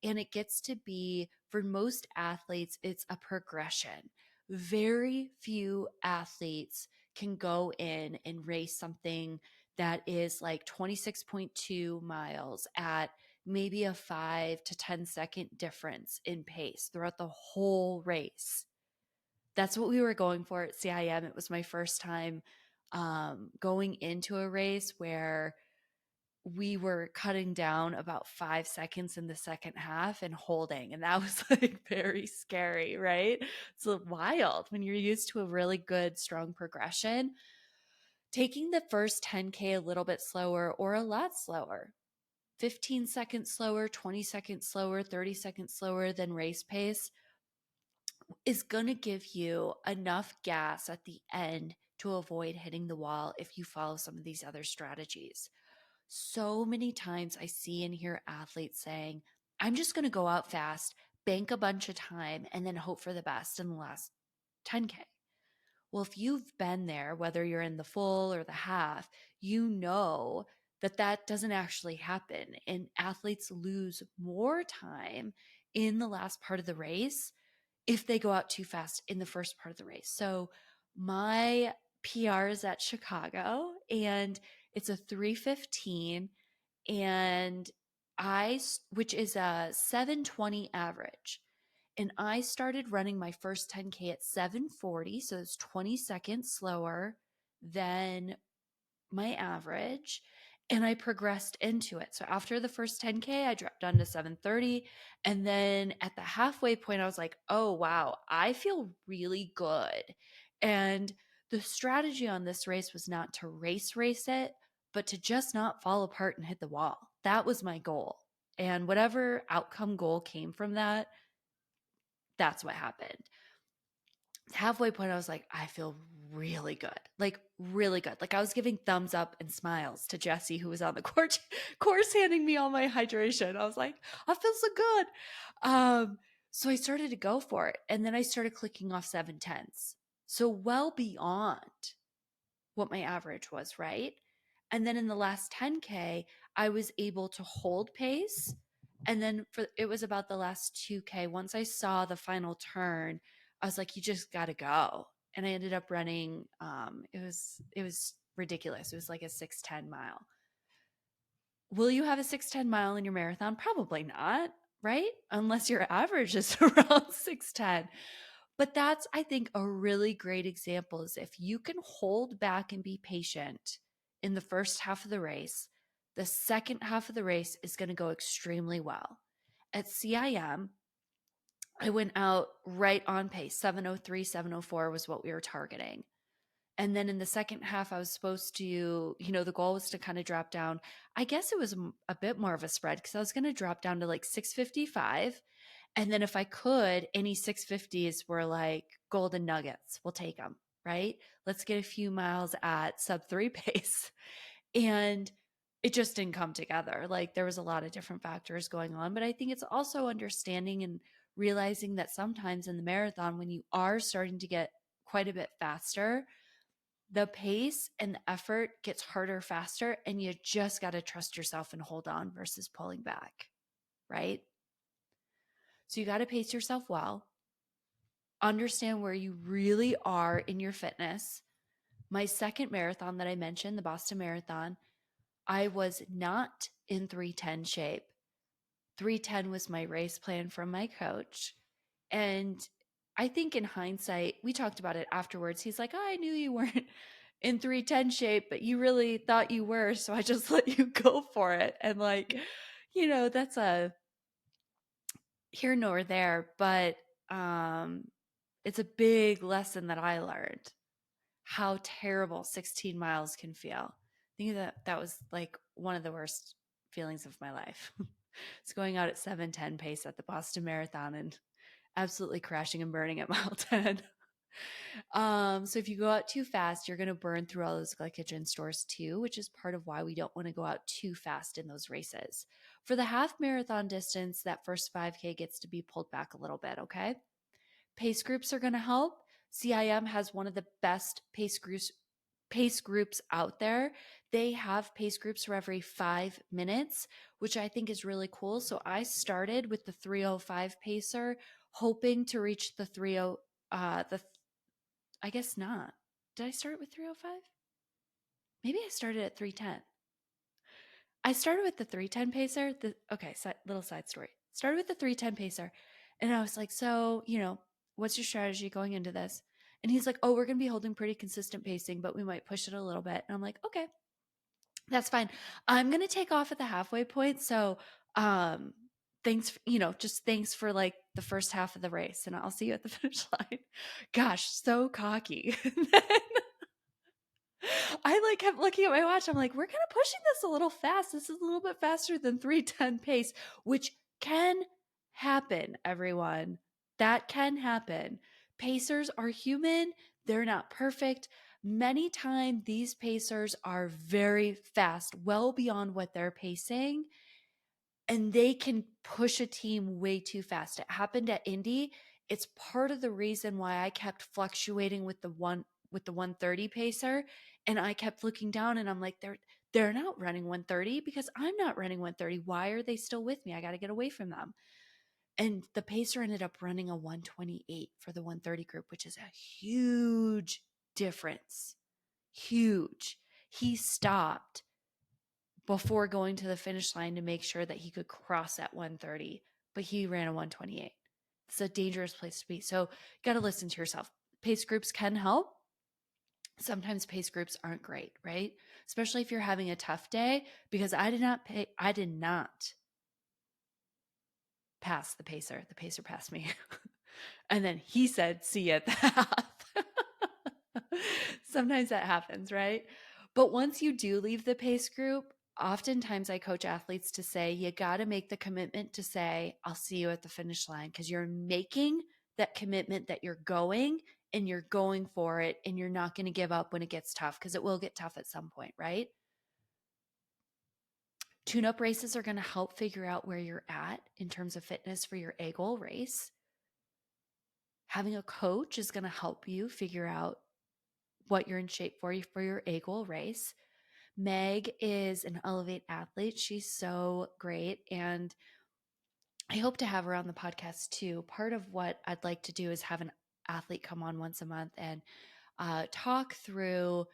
And it gets to be, for most athletes, it's a progression. Very few athletes can go in and race something that is like 26.2 miles at maybe a 5 to 10-second difference in pace throughout the whole race. That's what we were going for at CIM. It was my first time going into a race where we were cutting down about 5 seconds in the second half and holding. And that was like very scary, right? It's wild when you're used to a really good, strong progression. Taking the first 10K a little bit slower or a lot slower, 15 seconds slower, 20 seconds slower, 30 seconds slower than race pace is going to give you enough gas at the end to avoid hitting the wall if you follow some of these other strategies. So many times I see and hear athletes saying, I'm just going to go out fast, bank a bunch of time, and then hope for the best in the last 10K. Well, if you've been there, whether you're in the full or the half, you know that that doesn't actually happen. And athletes lose more time in the last part of the race if they go out too fast in the first part of the race. So my PR is at Chicago and it's a 3:15 and which is a 7:20 average. And I started running my first 10K at 7:40, so it's 20 seconds slower than my average, and I progressed into it. So after the first 10K, I dropped down to 7:30, and then at the halfway point I was like, "Oh wow, I feel really good." And the strategy on this race was not to race it, but to just not fall apart and hit the wall. That was my goal. And whatever outcome goal came from that, that's what happened. Halfway point, I was like, I feel really good, like really good. Like I was giving thumbs up and smiles to Jesse, who was on the course handing me all my hydration. I was like, I feel so good. So I started to go for it. And then I started clicking off 7:10s. So well beyond what my average was, right? And then in the last 10K, I was able to hold pace. And then it was about the last 2K. Once I saw the final turn, I was like, you just got to go. And I ended up running, it was ridiculous. It was like a 6:10 mile. Will you have a 6:10 mile in your marathon? Probably not, right? Unless your average is around 6:10. But that's, I think, a really great example is if you can hold back and be patient in the first half of the race, the second half of the race is going to go extremely well. At CIM, I went out right on pace. 7:03, 7:04 was what we were targeting. And then in the second half, I was supposed to, the goal was to kind of drop down. I guess it was a bit more of a spread because I was going to drop down to like 6:55. And then if I could, any 6:50s were like golden nuggets. We'll take them, right? Let's get a few miles at sub 3 pace. And it just didn't come together. Like there was a lot of different factors going on. But I think it's also understanding and realizing that sometimes in the marathon, when you are starting to get quite a bit faster, the pace and the effort gets harder faster, and you just got to trust yourself and hold on versus pulling back, right? So you got to pace yourself well, understand where you really are in your fitness. My second marathon that I mentioned, the Boston Marathon, I was not in 3:10 shape. 3:10 was my race plan from my coach. And I think in hindsight, we talked about it afterwards. He's like, oh, I knew you weren't in 3:10 shape, but you really thought you were. So I just let you go for it. And like, that's a here nor there, but it's a big lesson that I learned how terrible 16 miles can feel. I think that was like one of the worst feelings of my life. It's going out at 7:10 pace at the Boston Marathon and absolutely crashing and burning at mile 10. So if you go out too fast, you're going to burn through all those glycogen stores too, which is part of why we don't want to go out too fast in those races. For the half marathon distance, that first 5K gets to be pulled back a little bit, okay? Pace groups are going to help. CIM has one of the best pace groups out there. They have pace groups for every 5 minutes, which I think is really cool. So I started with the 3:05 pacer, hoping to reach the 30 I guess not. Did I start with 3:05? Maybe I started at 3:10. I started with the 3:10 pacer. Little side story. Started with the 3:10 pacer, and I was like, so, what's your strategy going into this? And he's like, oh, we're going to be holding pretty consistent pacing, but we might push it a little bit. And I'm like, okay, that's fine. I'm going to take off at the halfway point. So, thanks for like the first half of the race, and I'll see you at the finish line. Gosh, so cocky. I like kept looking at my watch. I'm like, we're kind of pushing this a little fast. This is a little bit faster than 3:10 pace, which can happen, everyone. That can happen. Pacers are human. They're not perfect. Many times these pacers are very fast, well beyond what they're pacing, and they can push a team way too fast. It happened at Indy. It's part of the reason why I kept fluctuating with the 130 pacer, and I kept looking down and I'm like, they're not running 130 because I'm not running 130. Why are they still with me? I got to get away from them. And the pacer ended up running a 128 for the 130 group, which is a huge difference. Huge. He stopped before going to the finish line to make sure that he could cross at 130, but he ran a 128. It's a dangerous place to be. So you got to listen to yourself. Pace groups can help. Sometimes pace groups aren't great, right? Especially if you're having a tough day, because I did not pass the pacer. The pacer passed me. And then he said, see you at the half. Sometimes that happens, right? But once you do leave the pace group, oftentimes I coach athletes to say, you got to make the commitment to say, I'll see you at the finish line, because you're making that commitment that you're going and you're going for it and you're not going to give up when it gets tough, because it will get tough at some point, right? Tune-up races are going to help figure out where you're at in terms of fitness for your A goal race. Having a coach is going to help you figure out what you're in shape for your A goal race. Meg is an Elevate athlete. She's so great. And I hope to have her on the podcast too. Part of what I'd like to do is have an athlete come on once a month and talk through,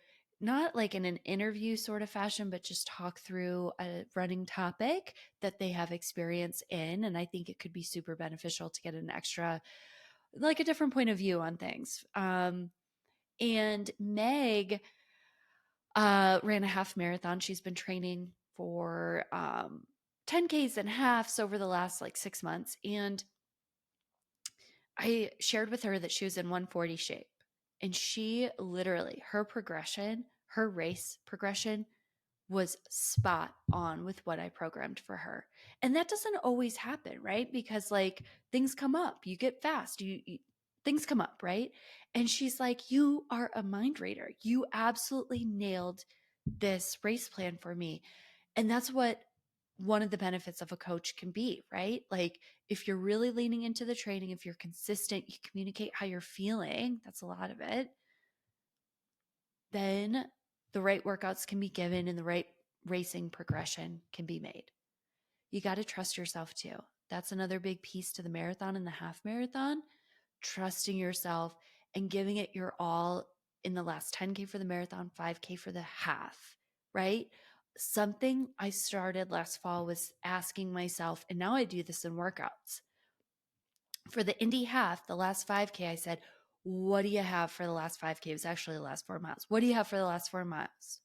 not like in an interview sort of fashion, but just talk through a running topic that they have experience in. And I think it could be super beneficial to get an extra, like a different point of view on things. And Meg ran a half marathon. She's been training for 10Ks and halves over the last like 6 months. And I shared with her that she was in 140 shape. And she literally, her race progression was spot on with what I programmed for her. And that doesn't always happen, right? Because like things come up, you get fast, things come up, right? And she's like, "You are a mind reader. You absolutely nailed this race plan for me." And that's what one of the benefits of a coach can be, right? Like if you're really leaning into the training, if you're consistent, you communicate how you're feeling, that's a lot of it, then the right workouts can be given and the right racing progression can be made. You got to trust yourself too. That's another big piece to the marathon and the half marathon, trusting yourself and giving it your all in the last 10K for the marathon, 5K for the half, right? Something I started last fall was asking myself, and now I do this in workouts. For the Indy half, the last 5K, I said, what do you have for the last 5K? It was actually the last 4 miles. What do you have for the last 4 miles?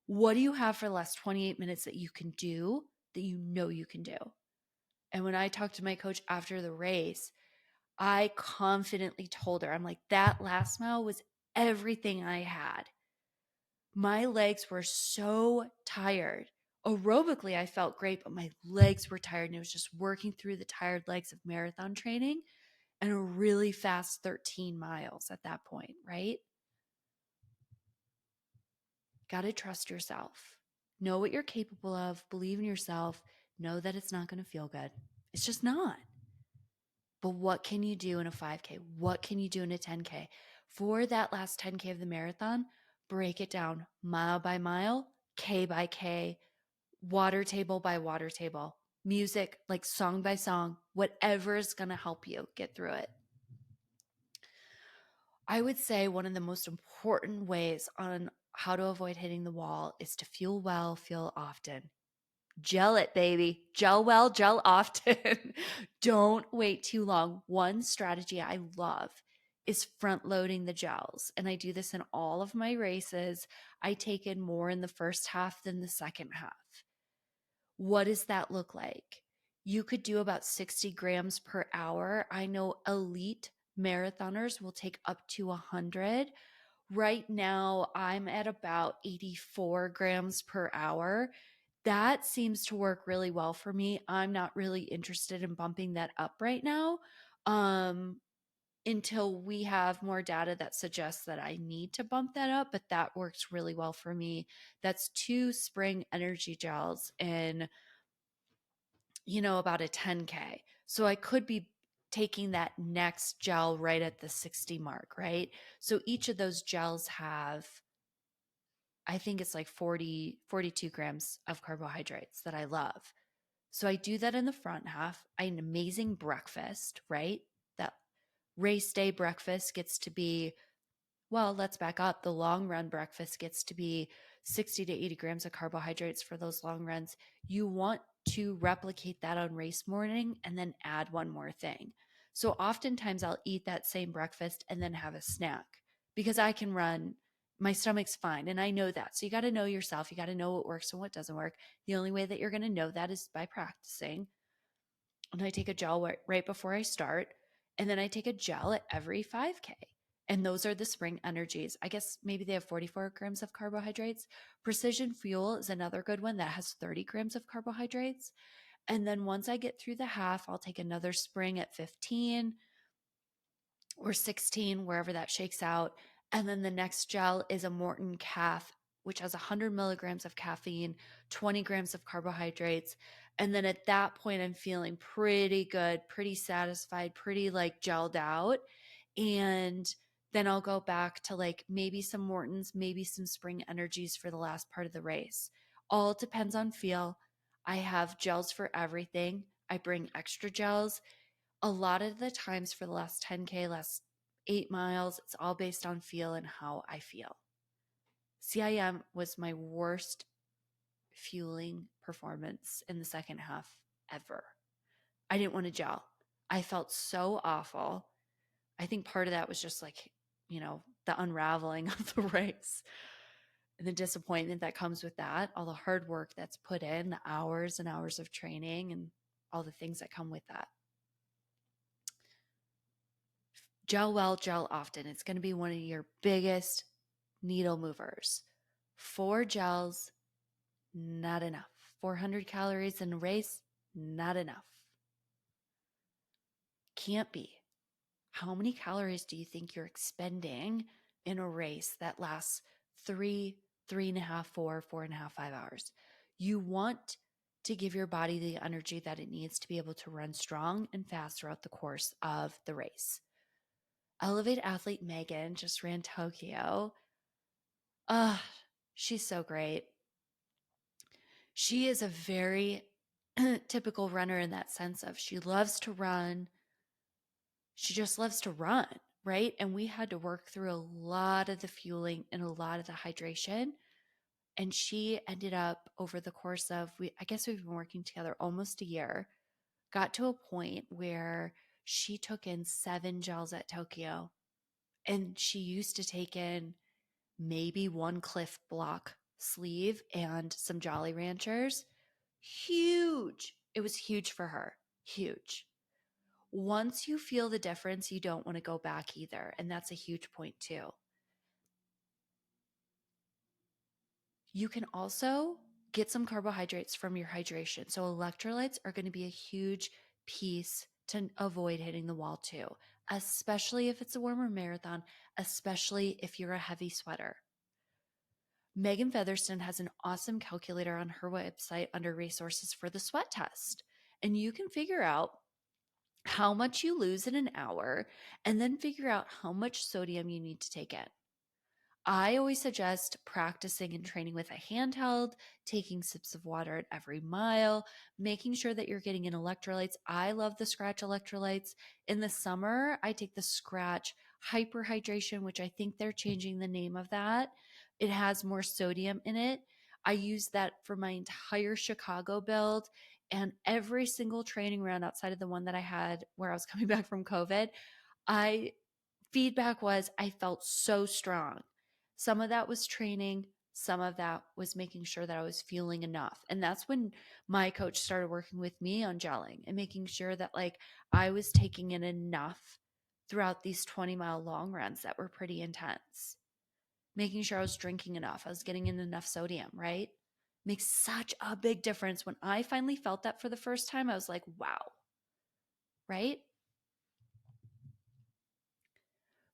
What do you have for the last 28 minutes that you can do, that you know you can do? And when I talked to my coach after the race, I confidently told her, I'm like, that last mile was everything I had. My legs were so tired. Aerobically, I felt great, but my legs were tired. And it was just working through the tired legs of marathon training and a really fast 13 miles at that point, right? Got to trust yourself. Know what you're capable of. Believe in yourself. Know that it's not going to feel good. It's just not. But what can you do in a 5K? What can you do in a 10K? For that last 10K of the marathon, break it down mile by mile, K by K, water table by water table, music, like song by song, whatever is going to help you get through it. I would say one of the most important ways on how to avoid hitting the wall is to fuel well, fuel often. Gel it, baby. Gel well, gel often. Don't wait too long. One strategy I love is front loading the gels. And I do this in all of my races. I take in more in the first half than the second half. What does that look like? You could do about 60 grams per hour. I know elite marathoners will take up to 100. Right now, I'm at about 84 grams per hour. That seems to work really well for me. I'm not really interested in bumping that up right now, until we have more data that suggests that I need to bump that up, but that works really well for me. That's 2 spring energy gels in, about a 10K. So I could be taking that next gel right at the 60 mark, right? So each of those gels have, I think it's like 42 grams of carbohydrates that I love. So I do that in the front half. I had an amazing breakfast, right? That race day breakfast gets to be, well, let's back up. The long run breakfast gets to be 60 to 80 grams of carbohydrates for those long runs. You want to replicate that on race morning and then add one more thing. So oftentimes I'll eat that same breakfast and then have a snack because I can run. My stomach's fine. And I know that. So you got to know yourself. You got to know what works and what doesn't work. The only way that you're going to know that is by practicing. And I take a gel right before I start. And then I take a gel at every 5K. And those are the spring energies. I guess maybe they have 44 grams of carbohydrates. Precision Fuel is another good one that has 30 grams of carbohydrates. And then once I get through the half, I'll take another spring at 15. or 16, wherever that shakes out. And then the next gel is a Morton Calf, which has 100 milligrams of caffeine, 20 grams of carbohydrates. And then at that point, I'm feeling pretty good, pretty satisfied, pretty like gelled out. And then I'll go back to like maybe some Mortons, maybe some Spring Energies for the last part of the race. All depends on feel. I have gels for everything. I bring extra gels. A lot of the times for the last 10K, last 8 miles, it's all based on feel and how I feel. CIM was my worst fueling performance in the second half ever. I didn't want to gel. I felt so awful. I think part of that was just like, the unraveling of the race and the disappointment that comes with that, all the hard work that's put in, the hours and hours of training, and all the things that come with that. Gel well, gel often. It's going to be one of your biggest needle movers. 4 gels, not enough. 400 calories in a race, not enough. Can't be. How many calories do you think you're expending in a race that lasts 3.5, 4.5, 5 hours? You want to give your body the energy that it needs to be able to run strong and fast throughout the course of the race. Elevate athlete Megan just ran Tokyo. She's so great. She is a very typical runner in that sense of she loves to run. She just loves to run, right? And we had to work through a lot of the fueling and a lot of the hydration. And she ended up over the course of, I guess we've been working together almost a year, got to a point where she took in 7 gels at Tokyo. And she used to take in maybe 1 Cliff Block sleeve and some Jolly Ranchers. Huge. It was huge for her. Huge. Once you feel the difference, you don't want to go back either. And that's a huge point too. You can also get some carbohydrates from your hydration. So electrolytes are going to be a huge piece to avoid hitting the wall too, especially if it's a warmer marathon, especially if you're a heavy sweater. Megan Featherston has an awesome calculator on her website under resources for the sweat test. And you can figure out how much you lose in an hour and then figure out how much sodium you need to take in. I always suggest practicing and training with a handheld, taking sips of water at every mile, making sure that you're getting in electrolytes. I love the Scratch electrolytes. In the summer, I take the Scratch Hyperhydration, which I think they're changing the name of that. It has more sodium in it. I use that for my entire Chicago build, and every single training round outside of the one that I had where I was coming back from COVID, feedback was I felt so strong. Some of that was training, some of that was making sure that I was feeling enough. And that's when my coach started working with me on gelling and making sure that like I was taking in enough throughout these 20-mile long runs that were pretty intense. Making sure I was drinking enough, I was getting in enough sodium, right? Makes such a big difference. When I finally felt that for the first time, I was like, wow, right?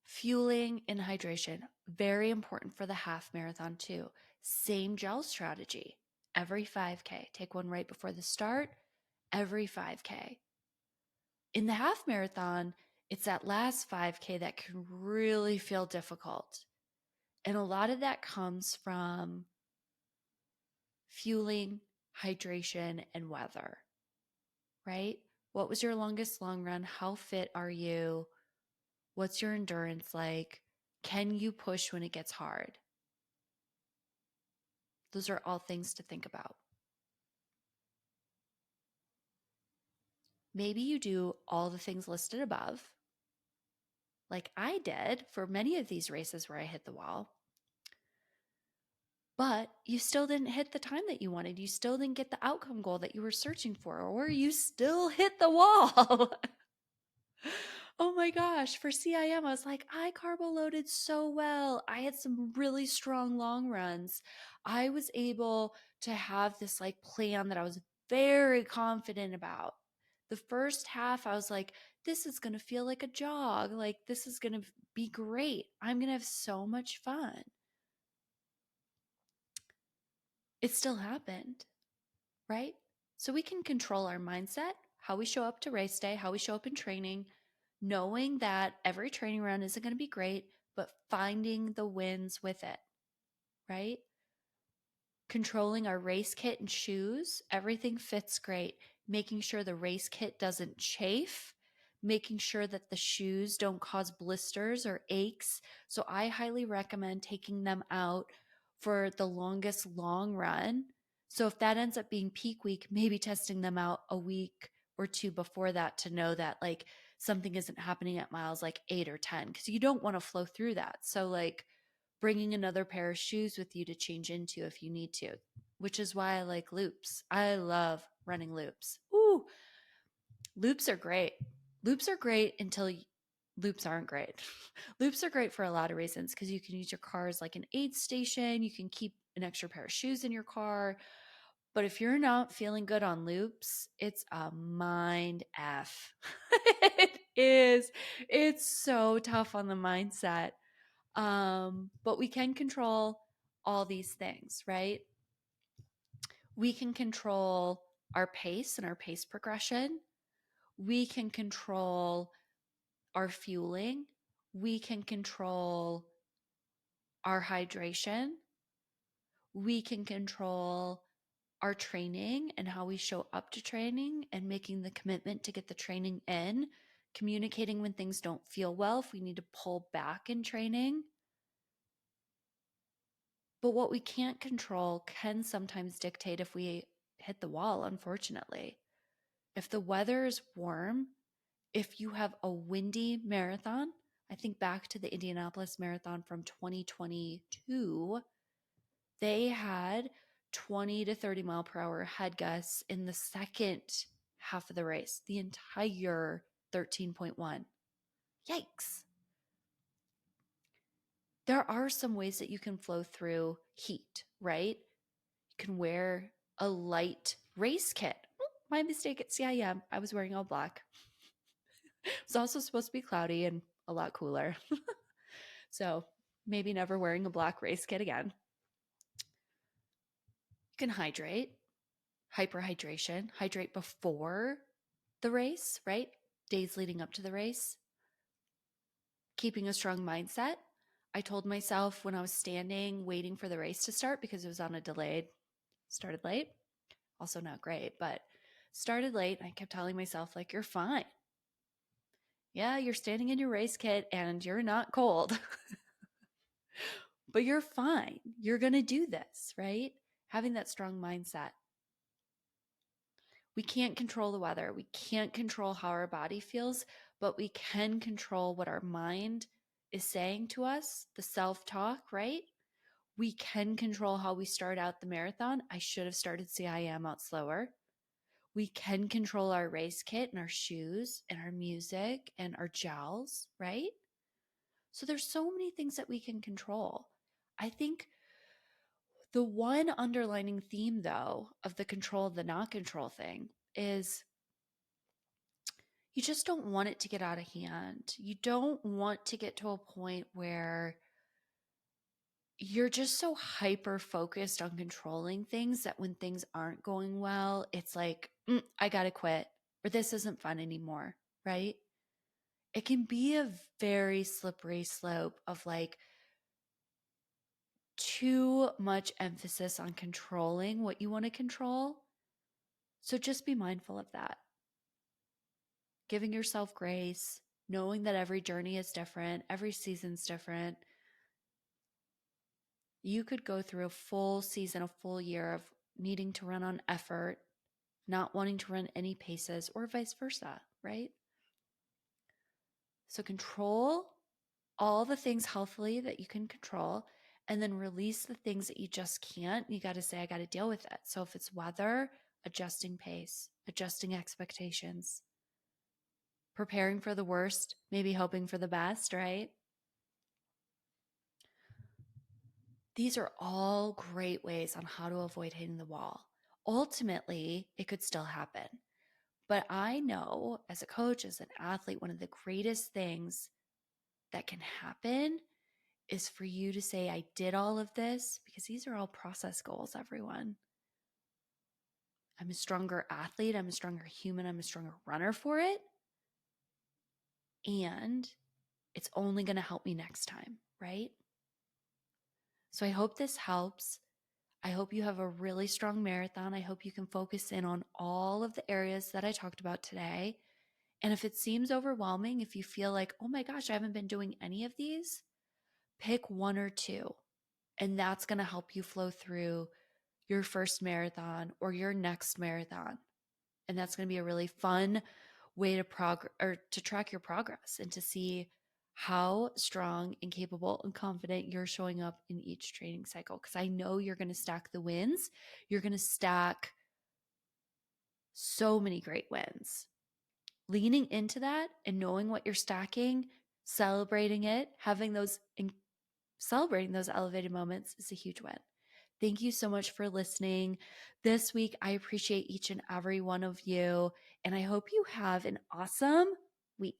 Fueling and hydration, very important for the half marathon too. Same gel strategy. Every 5K, take one right before the start, every 5K. In the half marathon, it's that last 5K that can really feel difficult. And a lot of that comes from fueling, hydration, and weather, right? What was your longest long run? How fit are you? What's your endurance like? Can you push when it gets hard? Those are all things to think about. Maybe you do all the things listed above, like I did for many of these races where I hit the wall, but you still didn't hit the time that you wanted. You still didn't get the outcome goal that you were searching for, or you still hit the wall. Oh my gosh, for CIM, I was like, I carbo loaded so well. I had some really strong long runs. I was able to have this like plan that I was very confident about. The first half, I was like this is going to feel like a jog. Like, this is going to be great. I'm going to have so much fun. It still happened, right? So we can control our mindset, how we show up to race day, how we show up in training, knowing that every training round isn't going to be great, but finding the wins with it, right? Controlling our race kit and shoes, everything fits great. Making sure the race kit doesn't chafe, making sure that the shoes don't cause blisters or aches. So I highly recommend taking them out for the longest long run. So if that ends up being peak week, maybe testing them out a week or two before that to know that like something isn't happening at miles like 8 or 10, because you don't want to flow through that. So like bringing another pair of shoes with you to change into if you need to, which is why I like loops. I love running loops. Ooh, loops are great. Loops are great until loops aren't great. Loops are great for a lot of reasons because you can use your car as like an aid station. You can keep an extra pair of shoes in your car. But if you're not feeling good on loops, it's a mind F. It is. It's so tough on the mindset. But we can control all these things, right? We can control our pace and our pace progression. We can control our fueling. We can control our hydration. We can control our training and how we show up to training and making the commitment to get the training in, communicating when things don't feel well, if we need to pull back in training. But what we can't control can sometimes dictate if we hit the wall, unfortunately. If the weather is warm, if you have a windy marathon, I think back to the Indianapolis Marathon from 2022, they had 20 to 30 mile per hour head gusts in the second half of the race, the entire 13.1. Yikes. There are some ways that you can flow through heat, right? You can wear a light race kit. My mistake at CIM. I was wearing all black. It was also supposed to be cloudy and a lot cooler. So maybe never wearing a black race kit again. You can hydrate, hyperhydration, hydrate before the race, right? Days leading up to the race. Keeping a strong mindset. I told myself when I was standing waiting for the race to start, because it was on a delayed, started late, also not great, but started late. I kept telling myself, like, you're fine. Yeah, you're standing in your race kit and you're not cold, but you're fine. You're going to do this, right? Having that strong mindset. We can't control the weather. We can't control how our body feels, but we can control what our mind is saying to us, the self-talk, right? We can control how we start out the marathon. I should have started CIM out slower. We can control our race kit and our shoes and our music and our gels, right? So there's so many things that we can control. I think the one underlining theme, though, of the control the not control thing is you just don't want it to get out of hand. You don't want to get to a point where you're just so hyper focused on controlling things that when things aren't going well, it's like, I got to quit, or this isn't fun anymore, right? It can be a very slippery slope of like too much emphasis on controlling what you want to control. So just be mindful of that. Giving yourself grace, knowing that every journey is different, every season's different. You could go through a full season, a full year of needing to run on effort, not wanting to run any paces, or vice versa, right? So control all the things healthily that you can control, and then release the things that you just can't. You got to say, I got to deal with it. So if it's weather, adjusting pace, adjusting expectations, preparing for the worst, maybe hoping for the best, right? These are all great ways on how to avoid hitting the wall. Ultimately, it could still happen, But I know as a coach, as an athlete, one of the greatest things that can happen is for you to say, I did all of this, because these are all process goals, everyone. I'm a stronger athlete. I'm a stronger human. I'm a stronger runner for it. And it's only going to help me next time, right? So I hope this helps. I hope you have a really strong marathon. I hope you can focus in on all of the areas that I talked about today. And if it seems overwhelming, if you feel like, oh my gosh, I haven't been doing any of these, pick one or two. And that's going to help you flow through your first marathon or your next marathon. And that's going to be a really fun way to track your progress and to see how strong and capable and confident you're showing up in each training cycle. Because I know you're going to stack the wins. You're going to stack so many great wins. Leaning into that and knowing what you're stacking, celebrating it, celebrating those elevated moments is a huge win. Thank you so much for listening this week. I appreciate each and every one of you, and I hope you have an awesome week.